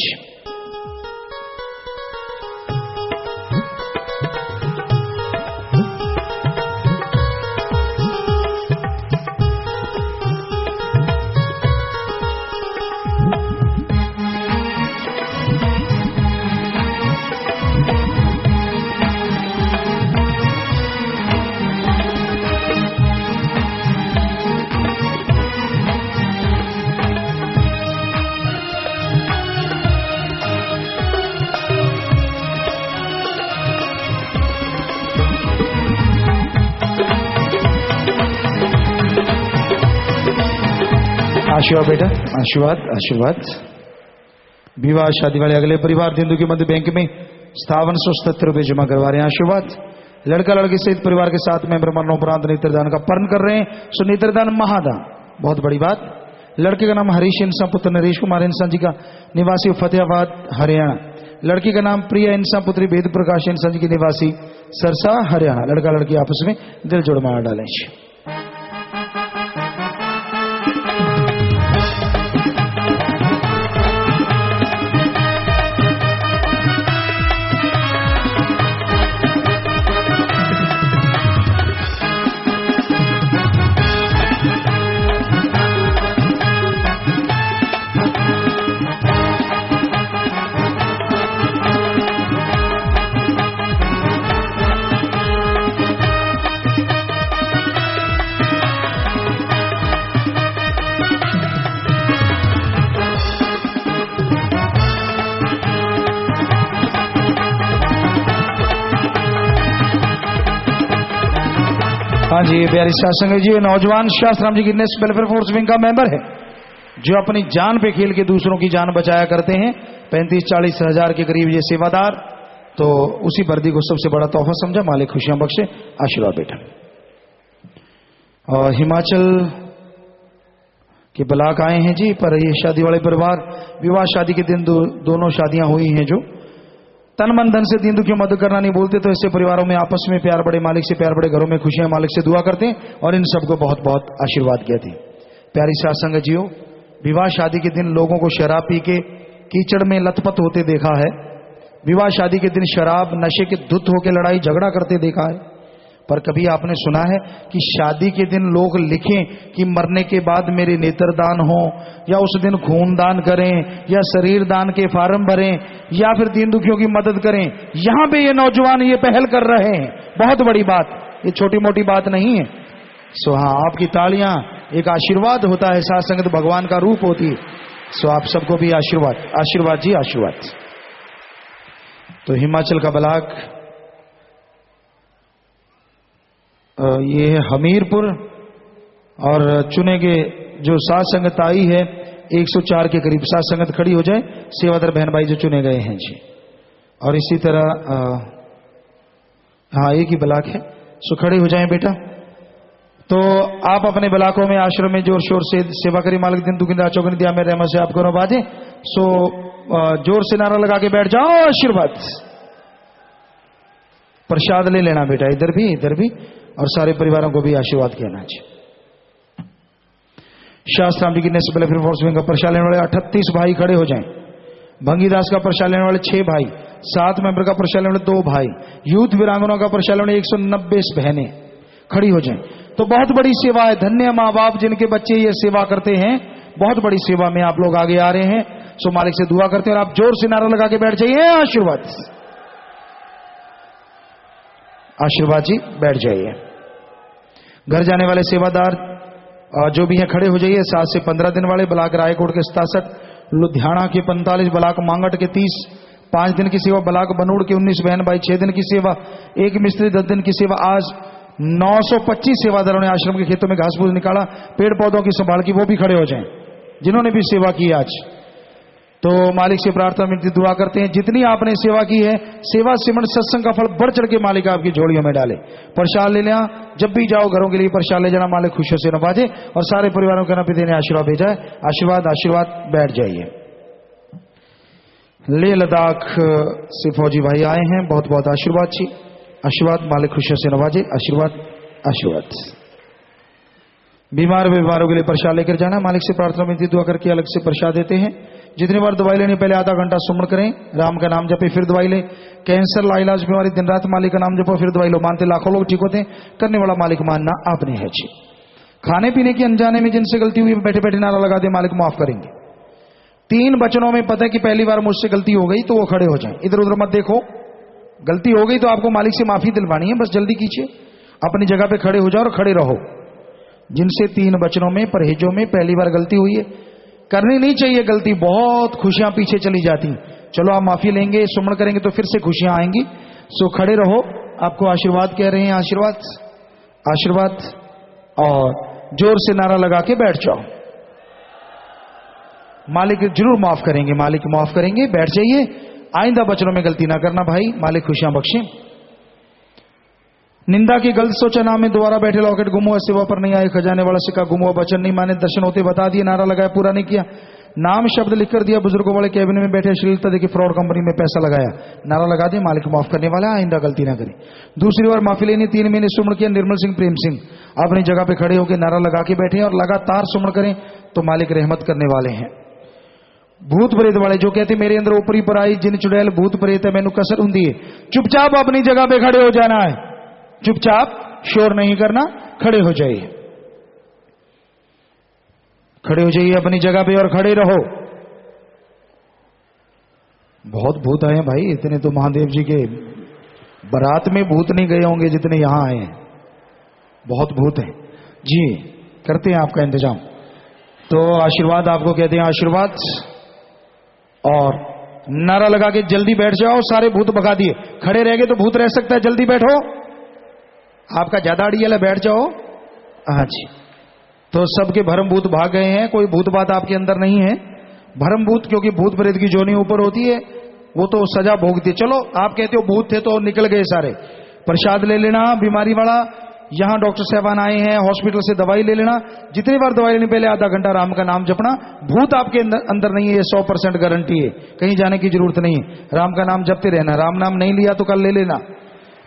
आशीर्वाद बेटा, आशीर्वाद आशीर्वाद। विवाह शादी वाले अगले परिवार दिंदु के मध्य बैंक में 5770 रुपये जमा करवा रहे हैं। आशीर्वाद। लड़का लड़की सहित परिवार के साथ में मरणोपरांत नेत्रदान का पर्ण कर रहे हैं। सो नेत्रदान महादान, बहुत बड़ी बात। लड़के का नाम हरीश इंसान पुत्र नरेश कुमार इंसान जी का, निवासी फतेहाबाद हरियाणा। लड़की का नाम प्रिया इंसान पुत्री वेद प्रकाश इंसान जी की, निवासी सरसा हरियाणा। लड़का लड़की आपस में दिल जोड़ मार डालें। हाँ जी, प्यारी शासन जी, नौजवान शास्त्राम जी की नेक्स्ट वेलफेयर फोर्स विंग का मेंबर है, जो अपनी जान पे खेल के दूसरों की जान बचाया करते हैं। 35-40 हजार के करीब ये सेवादार, तो उसी वर्दी को सबसे बड़ा तोहफा समझा। मालिक खुशियां बख्शे। आशीर्वाद बेटा। और हिमाचल के ब्लाक आए हैं जी, पर ये शादी वाले परिवार विवाह शादी के दिन दोनों शादियां हुई हैं, जो तन मन धन से दीन दुखियों मदद करना नहीं बोलते, तो ऐसे परिवारों में आपस में प्यार बड़े, मालिक से प्यार बड़े, घरों में खुशियां मालिक से दुआ करते हैं और इन सबको बहुत बहुत आशीर्वाद कहते हैं। प्यारी साथ संगत जियो, विवाह शादी के दिन लोगों को शराब पी के कीचड़ में लथपथ होते देखा है। विवाह शादी के दिन शराब नशे के धुत होकर लड़ाई झगड़ा करते देखा है। पर कभी आपने सुना है कि शादी के दिन लोग लिखें कि मरने के बाद मेरे नेत्रदान हो, या उस दिन खून दान करें, या शरीर दान के फार्म भरें, या फिर दीन दुखियों की मदद करें। यहां पे ये नौजवान ये पहल कर रहे हैं, बहुत बड़ी बात, ये छोटी मोटी बात नहीं है। सो हाँ, आपकी तालियां एक आशीर्वाद होता है, साथ संगत भगवान का रूप होती है। सो आप सबको भी आशीर्वाद, आशीर्वाद जी आशीर्वाद। तो हिमाचल का ब्लॉक ये है हमीरपुर, और चुने के जो सात संगत आई है 104 के करीब। सात संगत खड़ी हो जाए, सेवादार बहन भाई जो चुने गए हैं जी। और इसी तरह हाँ, एक ही ब्लॉक है, सो खड़े हो जाएं बेटा। तो आप अपने ब्लॉकों में आश्रम में जोर शोर से सेवा करी। मालिक दिन दुखिंदा चौकनी दिया मेरे रहमत से आपको नवाजे। सो जोर से नारा लगा के बैठ जाओ। आशीर्वाद। प्रसाद ले लेना बेटा, इधर भी इधर भी, और सारे परिवारों को भी आशीर्वाद कहना चाहिए। शास्त्राम जी की नेक्स्ट वेलफेयर फोर्स विंग का प्रसाद लेने वाले 38 भाई खड़े हो जाएं। भंगीदास का प्रसाद लेने वाले 6 भाई, 7 मेंबर का प्रसाद लेने वाले 2 भाई, यूथ वीरांगनाओं का प्रसाद लेने वाले 190 बहनें खड़ी हो जाएं। तो बहुत बड़ी सेवा है। धन्य माँ बाप जिनके बच्चे ये सेवा करते हैं, बहुत बड़ी सेवा में आप लोग आगे आ रहे हैं। सो मालिक से दुआ करते हैं, और आप जोर से नारा लगा के बैठ जाइए। आशीर्वाद। आशीर्वाद जी, बैठ जाइए। घर जाने वाले सेवादार जो भी हैं खड़े हो जाइए। 7 से 15 दिन वाले, ब्लाक रायकोट के 67, लुधियाना के 45, ब्लाक मांगट के 30, 5 दिन की सेवा, ब्लाक बनूड़ के 19 बहन भाई 6 दिन की सेवा, 1 मिस्त्री 10 दिन की सेवा। आज 925 सेवादारों ने आश्रम के खेतों में घास फूस निकाला, पेड़ पौधों की संभाल की, वो भी खड़े हो जाएं जिन्होंने भी सेवा की आज। तो मालिक से प्रार्थना में दुआ करते हैं, जितनी आपने सेवा की है, सेवा सिमरण सत्संग का फल बढ़ चढ़ के मालिक आपकी झोलियों में डाले। प्रसाद ले लेना, जब भी जाओ घरों के लिए प्रसाद ले जाना, मालिक खुशियों से नवाजे और सारे परिवारों के नाम पे देने आशीर्वाद भेजा है। आशीर्वाद आशीर्वाद। बैठ जाइए। लेह लद्दाख से फौजी भाई आए हैं, बहुत बहुत आशीर्वाद जी आशीर्वाद। मालिक खुशियों से नवाजे। आशीर्वाद आशीर्वाद। बीमारों के लिए प्रसाद लेकर जाना, मालिक से प्रार्थना में दुआ करके अलग से प्रसाद देते हैं। जितनी बार दवाई लेनी, पहले आधा घंटा सुमन करें, राम का नाम जपे, फिर दवाई ले। कैंसर लाइलाज बीमारी, दिन रात मालिक का नाम जपो, फिर दवाई लो। मानते लाखों लोग ठीक होते हैं, करने वाला मालिक मानना आपने है जी। खाने पीने की अनजाने में जिनसे गलती हुई, बैठे बैठे नारा लगा दे, मालिक माफ करेंगे। 3 वचनों में पता है कि पहली बार मुझसे गलती हो गई, तो वो खड़े हो जाए। इधर उधर मत देखो, गलती हो गई तो आपको मालिक से माफी दिलवानी है, बस जल्दी कीजिए। अपनी जगह पे खड़े हो जाओ और खड़े रहो। जिनसे 3 वचनों में, परहेजों में पहली बार गलती हुई है, करनी नहीं चाहिए गलती, बहुत खुशियां पीछे चली जाती। चलो आप माफी लेंगे, सुमन करेंगे तो फिर से खुशियां आएंगी। सो खड़े रहो, आपको आशीर्वाद कह रहे हैं। आशीर्वाद आशीर्वाद। और जोर से नारा लगा के बैठ जाओ। मालिक जरूर माफ करेंगे, मालिक माफ करेंगे। बैठ जाइए, आइंदा वचनों में गलती ना करना भाई, मालिक खुशियां बख्शे। निंदा की गलत सोचा नाम में दोबारा बैठे लॉकेट गुम हुआ, सेवा पर नहीं आए खजाने वाला सिक्का गुम हुआ, वचन नहीं माने दर्शन होते बता दिए, नारा लगाया पूरा नहीं किया, नाम शब्द लिख कर दिया, बुजुर्गों वाले कैबिन में बैठे अश्लीलता देखी, फ्रॉड कंपनी में पैसा लगाया, नारा लगा दिया, मालिक माफ करने वाला है, आइंदा गलती ना करें। दूसरी बार माफी लेनी, 3 महीने सुमन किया, निर्मल सिंह प्रेम सिंह अपनी जगह पे खड़े होकर नारा लगा के बैठे और लगातार सुमन करें तो मालिक रहमत करने वाले हैं। भूत प्रेत वाले जो कहते मेरे अंदर ऊपरी पर आई जिन चुड़ैल भूत प्रेत है मैनू कसर हुंदी है, चुपचाप अपनी जगह पे खड़े हो जाना है, चुपचाप शोर नहीं करना, खड़े हो जाइए, खड़े हो जाइए अपनी जगह पे और खड़े रहो। बहुत भूत आए हैं भाई, इतने तो महादेव जी के बारात में भूत नहीं गए होंगे जितने यहां आए हैं, बहुत भूत हैं जी। करते हैं आपका इंतजाम, तो आशीर्वाद आपको कहते हैं आशीर्वाद, और नारा लगा के जल्दी बैठ जाओ, सारे भूत भगा दिए, खड़े रह गए तो भूत रह सकता है, जल्दी बैठो, आपका ज्यादा अड़ियल है, बैठ जाओ। हाँ जी, तो सबके भरम भूत भाग गए हैं, कोई भूत बात आपके अंदर नहीं है। भरम भूत क्योंकि भूत प्रेत की जोनी ऊपर होती है, वो तो सजा भोगती है। चलो आप कहते हो भूत थे तो निकल गए सारे, प्रसाद ले लेना बीमारी वाला, यहां डॉक्टर साहबान आए हैं, हॉस्पिटल से दवाई ले लेना, जितनी बार दवाई लेने पहले आधा घंटा राम का नाम जपना। भूत आपके अंदर नहीं है, ये 100% गारंटी है, कहीं जाने की जरूरत नहीं है, राम का नाम जपते रहना। राम नाम नहीं लिया तो कल ले लेना,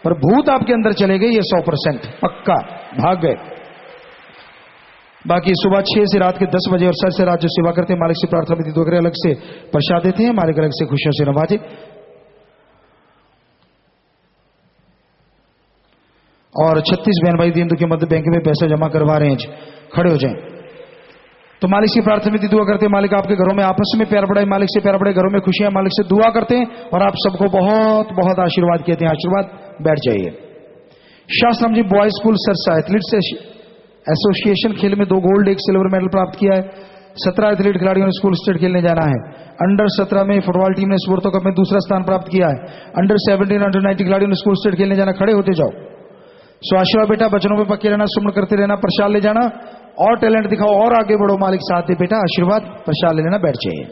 पर भूत आपके अंदर चले गए, ये 100% पक्का भाग गए। बाकी सुबह 6 से रात के 10 बजे और सर से रात जो सेवा करते हैं, मालिक से प्रार्थना विधि दो अलग से प्रसाद देते हैं, मालिक अलग से खुशियों से नवाजे। और 36 बहन भाई दीन दुखी मध्य बैंक में पैसा जमा करवा रहे हैं, खड़े हो जाएं। तो मालिक से प्रार्थना विधि दुआ करते हैं, मालिक आपके घरों में आपस में प्यार बढ़ाए, मालिक से प्यार बढ़े, घरों में खुशियां, मालिक से दुआ करते हैं और आप सबको बहुत बहुत आशीर्वाद कहते हैं। आशीर्वाद, बैठ जाइए। शास्त्रम जी boys school Sarsa athletes association खेल में 2 गोल्ड 1 सिल्वर मेडल प्राप्त किया है। 17 एथलीट खिलाड़ियों ने स्कूल स्टेट खेलने जाना है। अंडर 17 में फुटबॉल टीम ने स्पोर्ट्स कप में दूसरा स्थान प्राप्त किया है। अंडर 17 अंडर 19 खिलाड़ियों ने स्कूल स्टेट खेलने जाना, खड़े होते जाओ। सो आशीर्वाद बेटा, बचनों पे पक्के रहना, सुमन करते रहना, प्रसाद ले जाना और टैलेंट दिखाओ और आगे बढ़ो, मालिक साथ दे बेटा। आशीर्वाद, प्रसाद ले लेना, बैठ जाइए।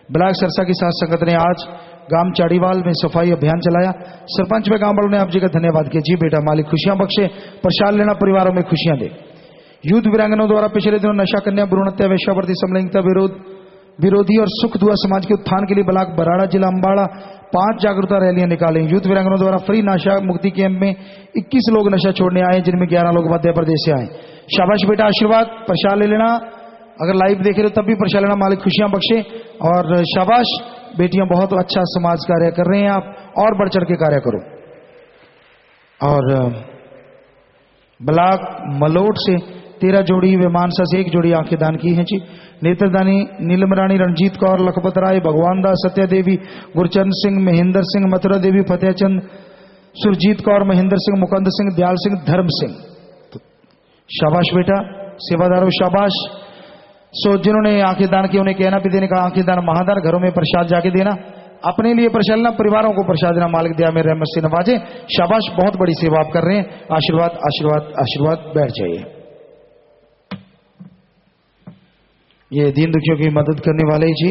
ब्लॉक सरसा की साथ संगत ने आज गांव चाड़ीवाल में सफाई अभियान चलाया। सरपंच व गांव वालों ने आप जी का धन्यवाद किया। जी बेटा, मालिक खुशियां बख्शे, प्रसाद लेना, परिवारों में खुशियां दे। यूथ वीरांगनों द्वारा पिछले दिनों नशा कन्या भ्रूण हत्या वेश्यावृत्ति समलैंगिकता विरोधी और सुख दुआ समाज के उत्थान के लिए ब्लॉक बराड़ा जिला अम्बाड़ा 5 जागरूकता रैलियां निकाली। यूथ वीरांगनों द्वारा फ्री नशा मुक्ति कैंप में 21 लोग नशा छोड़ने आए, जिनमें 11 लोग मध्य प्रदेश से आए। शाबाश बेटा, आशीर्वाद, प्रसाद ले लेना। अगर लाइव देख रहे हो तब भी प्रसाद लेना, मालिक खुशियां बख्शे। और शाबाश बेटियां, बहुत अच्छा समाज कार्य कर रहे हैं आप, और बढ़ चढ़ के कार्य करो। और ब्लॉक मलोट से 13 जोड़ी व मानसा से 1 जोड़ी आंखें दान की हैं जी। नेत्रदानी नीलम रानी, रणजीत कौर, लखपत राय, भगवान दास, सत्या देवी, गुरचंद सिंह, महेंद्र सिंह, मथुरा देवी, फतेहचंद, सुरजीत कौर, महेंद्र सिंह, मुकंद सिंह, दयाल सिंह, धर्म सिंह। तो शाबाश बेटा, सेवादारों शाबाश। सो जिन्होंने आंखें दान की उन्हें कहना भी देने का, आंखें दान महादान, घरों में प्रसाद जाके देना, अपने लिए प्रसाद लेना, परिवारों को प्रसाद देना, मालिक दया में रहमत से नवाजे। शाबाश, बहुत बड़ी सेवा आप कर रहे हैं। आशीर्वाद, आशीर्वाद, आशीर्वाद, बैठ जाइए। ये दीन दुखियों की मदद करने वाले जी,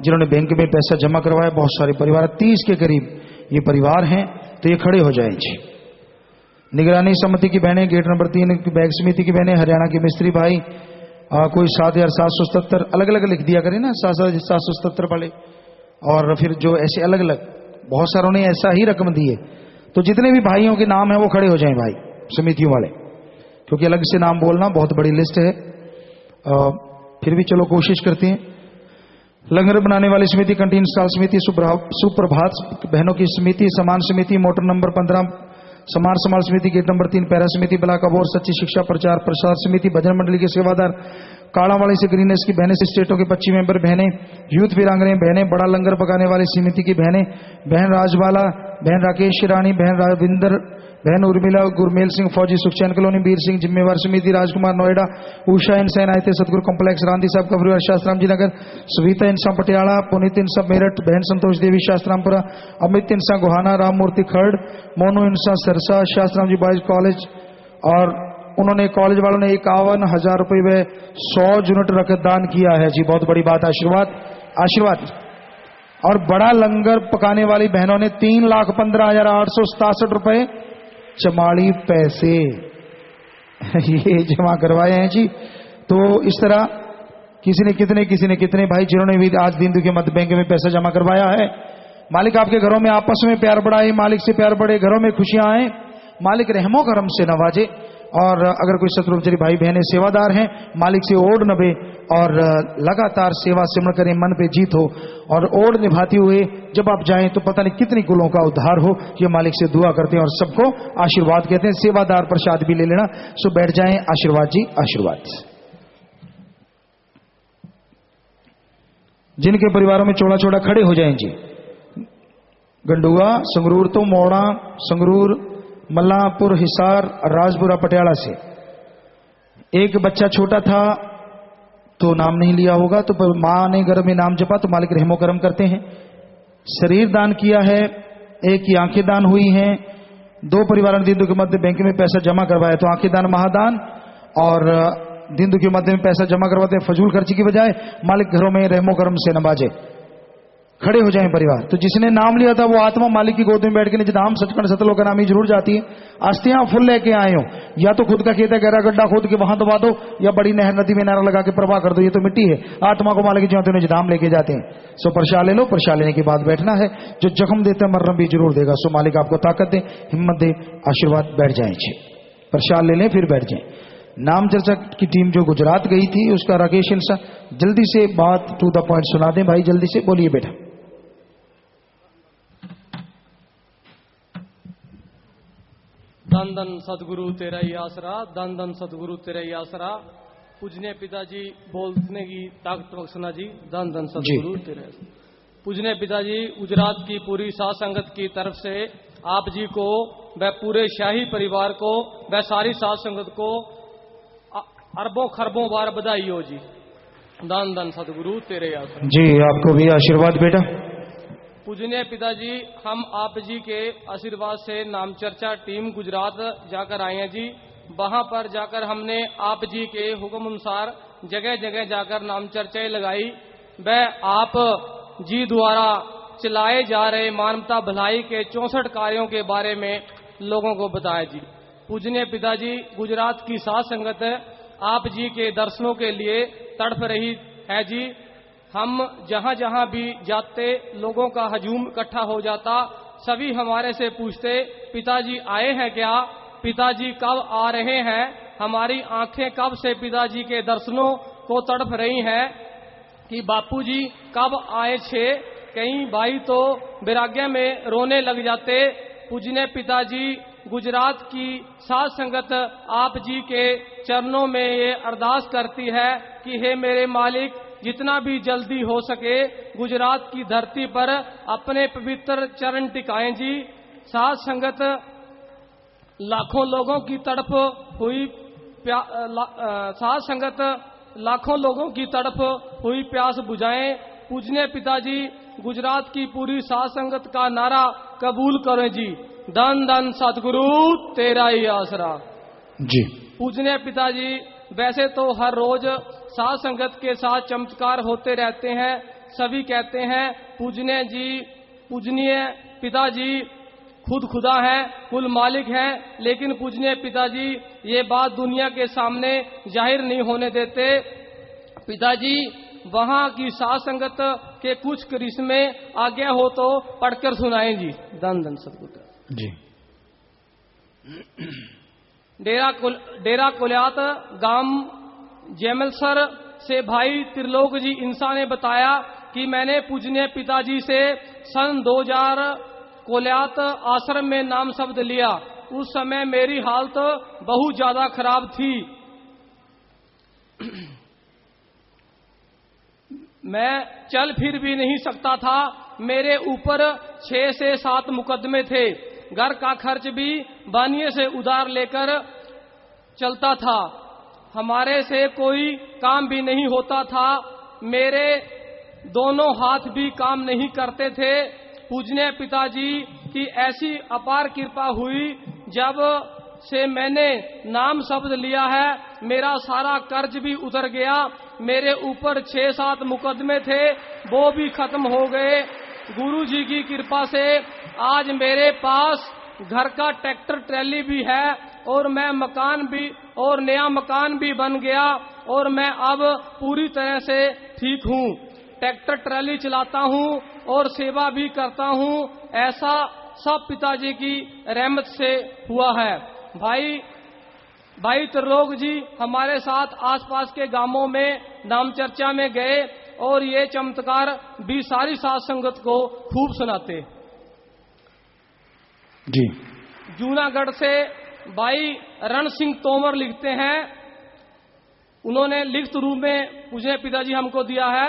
जिन्होंने बैंक में पैसा जमा करवाया, बहुत सारे परिवार, 30 के करीब ये परिवार हैं, तो ये खड़े हो जाएं जी। निगरानी समिति की बहनें, गेट नंबर 3 की बैग समिति की बहनें, हरियाणा के मिस्त्री भाई, कोई 7,777 अलग अलग लिख दिया करें ना, 7,777 वाले, और फिर जो ऐसे अलग अलग बहुत सारों ने ऐसा ही रकम दी है। तो जितने भी भाइयों के नाम है वो खड़े हो जाएं भाई, समितियों वाले, क्योंकि अलग से नाम बोलना बहुत बड़ी लिस्ट है। फिर भी चलो कोशिश करते हैं। लंगर बनाने वाली समिति, कंटीन स्टॉल समिति, सुप्रभात बहनों की समिति, समान समिति, मोटर नंबर 15 समान समाज समिति, गेट नंबर 3 पैरा समिति, ब्लॉक अबोर सच्ची शिक्षा प्रचार प्रसार समिति, भजन मंडली के सेवादार, काड़ावाली से ग्रीनेस की बहनें, स्टेटों के 25 मेंबर बहनें, यूथ वीरांगने बहनें, बड़ा लंगर पकाने वाली समिति की बहनें, बहन राजबाला, बहन राकेश रानी, बहन राविंदर, बहन उर्मिला, गुरमेल सिंह, फौजी सुखचैन कॉलोनी, वीर सिंह जिम्मेवार समिति, राजकुमार नोएडा, उषा इंसान आयते सतगुरु कॉम्प्लेक्स रांधी साहब का परिवार शास्त्राम जी नगर, सविता इंसा पटियाला, पुनीत इंसा मेरठ, बहन संतोष देवी शास्त्रामपुरा, अमित इंसा गुहाना, राम मूर्ति खर्ड, मोनू इंसा सरसा, शास्त्राम जी बॉयज कॉलेज, और उन्होंने कॉलेज वालों ने 51,000 रुपये में 100 यूनिट रक्तदान किया है जी, बहुत बड़ी बात। आशीर्वाद आशीर्वाद। और बड़ा लंगर पकाने वाली बहनों ने 3,15,867 रुपये 44 पैसे ये जमा करवाए हैं जी। तो इस तरह किसी ने कितने भाई जिन्होंने भी आज दिन के मध्य बैंक में पैसा जमा करवाया है। मालिक आपके घरों में आपस में प्यार बढ़ाए, मालिक से प्यार बढ़े, घरों में खुशियां आए, मालिक रहमो करम से नवाजे। और अगर कोई सतरूपचरी भाई बहनें सेवादार हैं, मालिक से ओढ़ नभे और लगातार सेवा सिमरण करें, मन पे जीत हो। और ओढ़ निभाते हुए जब आप जाएं तो पता नहीं कितनी कुलों का उद्धार हो, ये मालिक से दुआ करते हैं और सबको आशीर्वाद कहते हैं। सेवादार प्रसाद भी ले लेना। सो बैठ जाएं। आशीर्वाद जी आशीर्वाद। जिनके परिवारों में चौड़ा चौड़ा खड़े हो जाएं जी। गंडुआ, संगरूर तो मोड़ा, संगरूर, मल्लापुर, हिसार, राजपुरा, पटियाला से एक बच्चा छोटा था तो नाम नहीं लिया होगा, तो मां ने गर्भ में नाम जपा तो मालिक रहमो करम करते हैं। शरीर दान किया है, एक की आंखें दान हुई हैं। 2 परिवारों ने दिन के मध्य बैंक में पैसा जमा करवाया, तो आंखें दान महादान और दिन के मध्य में पैसा जमा करवाते हैं फजूल खर्ची की बजाय। मालिक घरों में रहमो करम से नवाजे। खड़े हो जाएं परिवार। तो जिसने नाम लिया था वो आत्मा मालिक की गोद में बैठ के नीचे धाम सचखंड सतलोक का नाम ही जरूर जाती है। अस्थियां फुल लेके आए हो, या तो खुद का खेत है गहरा गड्ढा खोद के वहां दबा दो, या बड़ी नहर नदी में नारा लगा के प्रवाह कर दो, ये तो मिट्टी है। आत्मा को मालिक जो नीचे धाम लेके जाते हैं। सो प्रसाद ले लो, प्रसाद लेने के बाद बैठना है। जो जख्म देता है मरहम भी जरूर देगा। सो मालिक आपको ताकत दे, हिम्मत दे, आशीर्वाद। बैठ जाए, प्रसाद ले लें फिर बैठ जाए। नाम चर्चा की टीम जो गुजरात गई थी उसका राकेश इंसा जल्दी से बात टू द पॉइंट सुना दें भाई, जल्दी से बोलिए बेटा। धन धन सदगुरु तेरा ही आसरा, धन धन सदगुरु तेरा ही आसरा। पूजने पिताजी बोलने की ताकत बख्शना जी, धन धन सदगुरु तेरे। पूजने पिताजी गुजरात की पूरी साध संगत की तरफ से आप जी को व पूरे शाही परिवार को व सारी साध संगत को अरबों खरबों बार बधाई हो जी। धन धन सदगुरु तेरे आसरा जी। आपको भी आशीर्वाद बेटा। पूजनीय पिताजी, हम आप जी के आशीर्वाद से नाम चर्चा टीम गुजरात जाकर आए हैं जी। वहां पर जाकर हमने आप जी के हुक्म अनुसार जगह जगह जाकर नाम चर्चाएं लगाई। वह आप जी द्वारा चलाए जा रहे मानवता भलाई के 64 कार्यों के बारे में लोगों को बताया जी। पूजनीय पिताजी, गुजरात की साध संगत आप जी के दर्शनों के लिए तड़प रही है जी। हम जहां जहां भी जाते लोगों का हजूम इकट्ठा हो जाता। सभी हमारे से पूछते, पिताजी आए हैं क्या, पिताजी कब आ रहे हैं। हमारी आंखें कब से पिताजी के दर्शनों को तड़प रही हैं कि बापूजी कब आए छे। कई भाई तो वैराग्य में रोने लग जाते। पूजने पिताजी, गुजरात की साध संगत आप जी के चरणों में ये अरदास करती है कि हे मेरे मालिक, जितना भी जल्दी हो सके गुजरात की धरती पर अपने पवित्र चरण टिकाएं जी। साध संगत लाखों लोगों की तड़प हुई साध संगत लाखों लोगों की तड़प हुई प्यास बुझाएं। पूजनीय पिताजी, गुजरात की पूरी साध संगत का नारा कबूल करें जी। धन धन सतगुरु तेरा ही आसरा जी। पूजनीय पिताजी, वैसे तो हर रोज साध संगत के साथ चमत्कार होते रहते हैं। सभी कहते हैं पूजनीय जी, पूजनीय पिताजी खुद खुदा हैं, कुल मालिक हैं। लेकिन पूजनीय पिताजी ये बात दुनिया के सामने जाहिर नहीं होने देते। पिताजी, वहां की साध संगत के कुछ करिश्मे आज्ञा हो तो पढ़कर सुनाएं जी। धन धन सतगुरु जी। डेरा कोलियात गांव जैमलसर से भाई त्रिलोक जी इंसा ने बताया कि मैंने पूजनीय पिताजी से सन 2000 कोलियात आश्रम में नाम शब्द लिया। उस समय मेरी हालत बहुत ज्यादा खराब थी। मैं चल फिर भी नहीं सकता था। मेरे ऊपर 6 से 7 मुकदमे थे। घर का खर्च भी बानिए से उधार लेकर चलता था। हमारे से कोई काम भी नहीं होता था। मेरे दोनों हाथ भी काम नहीं करते थे। पूजनीय पिताजी की ऐसी अपार कृपा हुई जब से मैंने नाम शब्द लिया है, मेरा सारा कर्ज भी उतर गया। मेरे ऊपर 6-7 मुकदमे थे, वो भी खत्म हो गए। गुरु जी की कृपा से आज मेरे पास घर का ट्रैक्टर ट्रैली भी है और मैं नया मकान भी बन गया और मैं अब पूरी तरह से ठीक हूँ। ट्रैक्टर ट्रैली चलाता हूँ और सेवा भी करता हूँ। ऐसा सब पिताजी की रहमत से हुआ है। भाई त्रिलोक जी हमारे साथ आसपास के गांवों में नाम चर्चा में गए और ये चमत्कार भी सारी साध संगत को खूब सुनाते। जी। जूनागढ़ से भाई रण सिंह तोमर लिखते हैं, उन्होंने लिखित रूप में पूजनीय पिताजी हमको दिया है।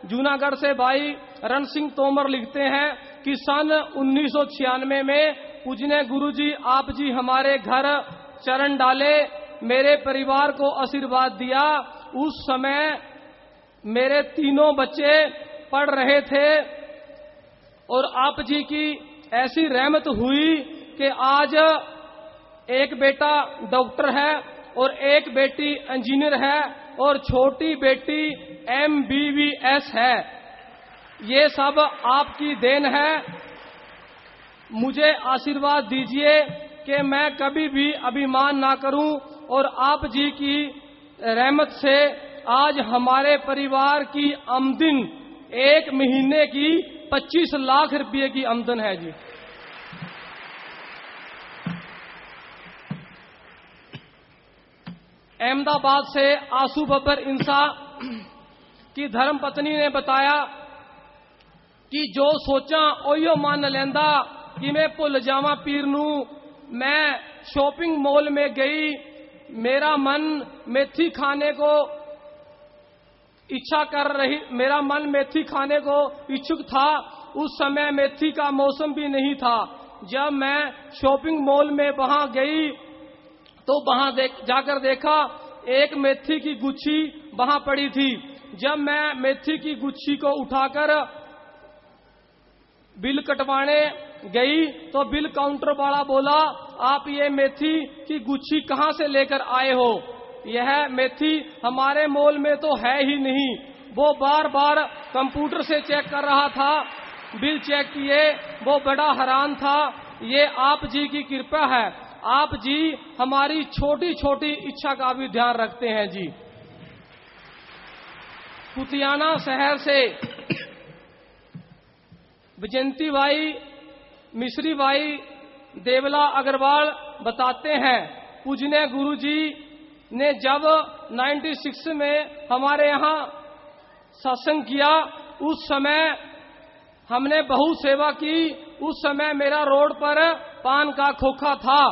जूनागढ़ से भाई रण सिंह तोमर लिखते हैं कि सन 1996 में पूजनीय गुरुजी आप जी हमारे घर चरण डाले, मेरे परिवार को आशीर्वाद दिया। उस समय मेरे 3 बच्चे पढ़ रहे थे और आप जी की ऐसी रहमत हुई कि आज एक बेटा डॉक्टर है और एक बेटी इंजीनियर है और छोटी बेटी MBBS है। ये सब आपकी देन है। मुझे आशीर्वाद दीजिए कि मैं कभी भी अभिमान ना करूं और आप जी की रहमत से आज हमारे परिवार की आमदन 1 महीने की 25 लाख रुपए की आमदन है जी। अहमदाबाद से आंसू बब्बर इंसा की धर्म पत्नी ने बताया कि जो सोचा ओयो मान लेंदा कि मैं भुल जावा पीर नू। मैं शॉपिंग मॉल में गई, मेरा मन मेथी खाने को इच्छुक था। उस समय मेथी का मौसम भी नहीं था। जब मैं शॉपिंग मॉल में वहां गई तो वहां जाकर देखा एक मेथी की गुच्छी वहां पड़ी थी। जब मैं मेथी की गुच्छी को उठाकर बिल कटवाने गई तो बिल काउंटर वाला बोला, आप ये मेथी की गुच्छी कहां से लेकर आए हो? यह मेथी हमारे मॉल में तो है ही नहीं। वो बार बार कंप्यूटर से चेक कर रहा था, बिल चेक किए, वो बड़ा हैरान था। ये आप जी की कृपा है, आप जी हमारी छोटी छोटी इच्छा का भी ध्यान रखते हैं जी। कुतियाना शहर से विजयंती भाई, मिश्री भाई, देवला अग्रवाल बताते हैं, पूजनीय गुरुजी ने जब 96 में हमारे यहाँ सत्संग किया, उस समय हमने बहुत सेवा की। उस समय मेरा रोड पर पान का खोखा था।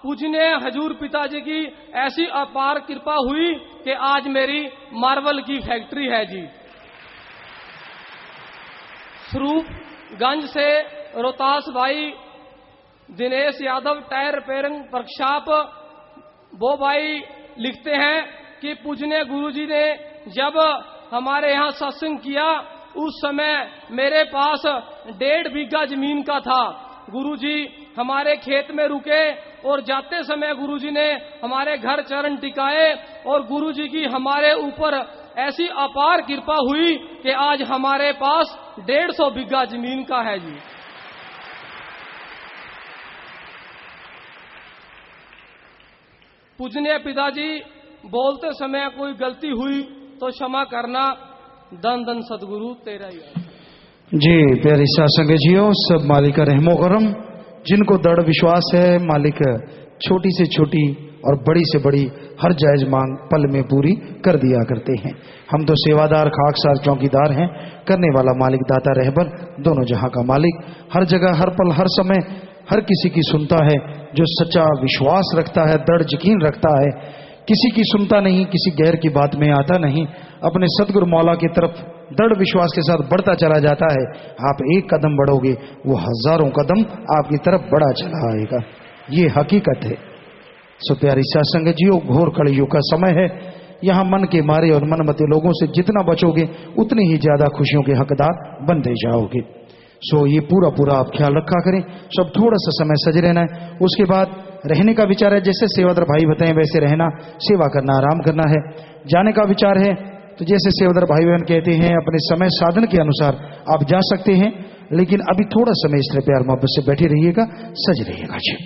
पूजनीय हजूर पिताजी की ऐसी अपार कृपा हुई कि आज मेरी मार्बल की फैक्ट्री है जी। स्वरूपगंज से रोहतास भाई Dinesh Yadav tyre repairing workshop, वो भाई लिखते हैं कि पूजनीय गुरुजी ने जब हमारे यहाँ सत्संग किया, उस समय मेरे पास 1.5 बीघा जमीन का था। गुरुजी हमारे खेत में रुके और जाते समय गुरुजी ने हमारे घर चरण टिकाए और गुरुजी की हमारे ऊपर ऐसी अपार कृपा हुई कि आज हमारे पास 150 बीघा जमीन का है जी। पूजनीय पिताजी, बोलते समय कोई गलती हुई तो क्षमा करना। धन धन सदगुरु तेरा ही जी। प्यारी सत्संग जियो, सब मालिक रहमो करम, जिनको दृढ़ विश्वास है मालिक छोटी से छोटी और बड़ी से बड़ी हर जायज मांग पल में पूरी कर दिया करते हैं। हम तो सेवादार खाकसार चौकीदार हैं, करने वाला मालिक दाता रहबर दोनों जहां का मालिक, हर जगह हर पल हर समय हर किसी की सुनता है। जो सच्चा विश्वास रखता है, दृढ़ यकीन रखता है, किसी की सुनता नहीं, किसी गैर की बात में आता नहीं, अपने सदगुरु मौला की तरफ दृढ़ विश्वास के साथ बढ़ता चला जाता है। आप एक कदम बढ़ोगे, वो हजारों कदम आपकी तरफ बढ़ा चला आएगा। ये हकीकत है। सो प्यारी सत्संग जियो, घोर कलयुग का समय है। यहाँ मन के मारे और मनमते लोगों से जितना बचोगे उतनी ही ज्यादा खुशियों के हकदार बनते जाओगे। सो ये पूरा पूरा आप ख्याल रखा करें। सब थोड़ा सा समय सज रहना है। उसके बाद रहने का विचार है, जैसे सेवादार भाई बताएं वैसे रहना, सेवा करना, आराम करना है। जाने का विचार है तो जैसे सेवादार भाई बहन कहते हैं अपने समय साधन के अनुसार आप जा सकते हैं, लेकिन अभी थोड़ा समय इस तरह प्यार मोहब्बत से बैठे रहिएगा, सज रहिएगा जी।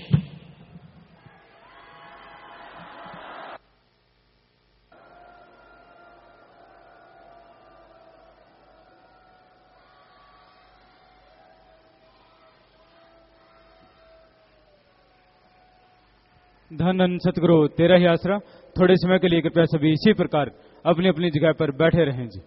धन सतगुरु तेरा ही आसरा। थोड़े समय के लिए कृपया सभी इसी प्रकार अपनी अपनी जगह पर बैठे रहें जी।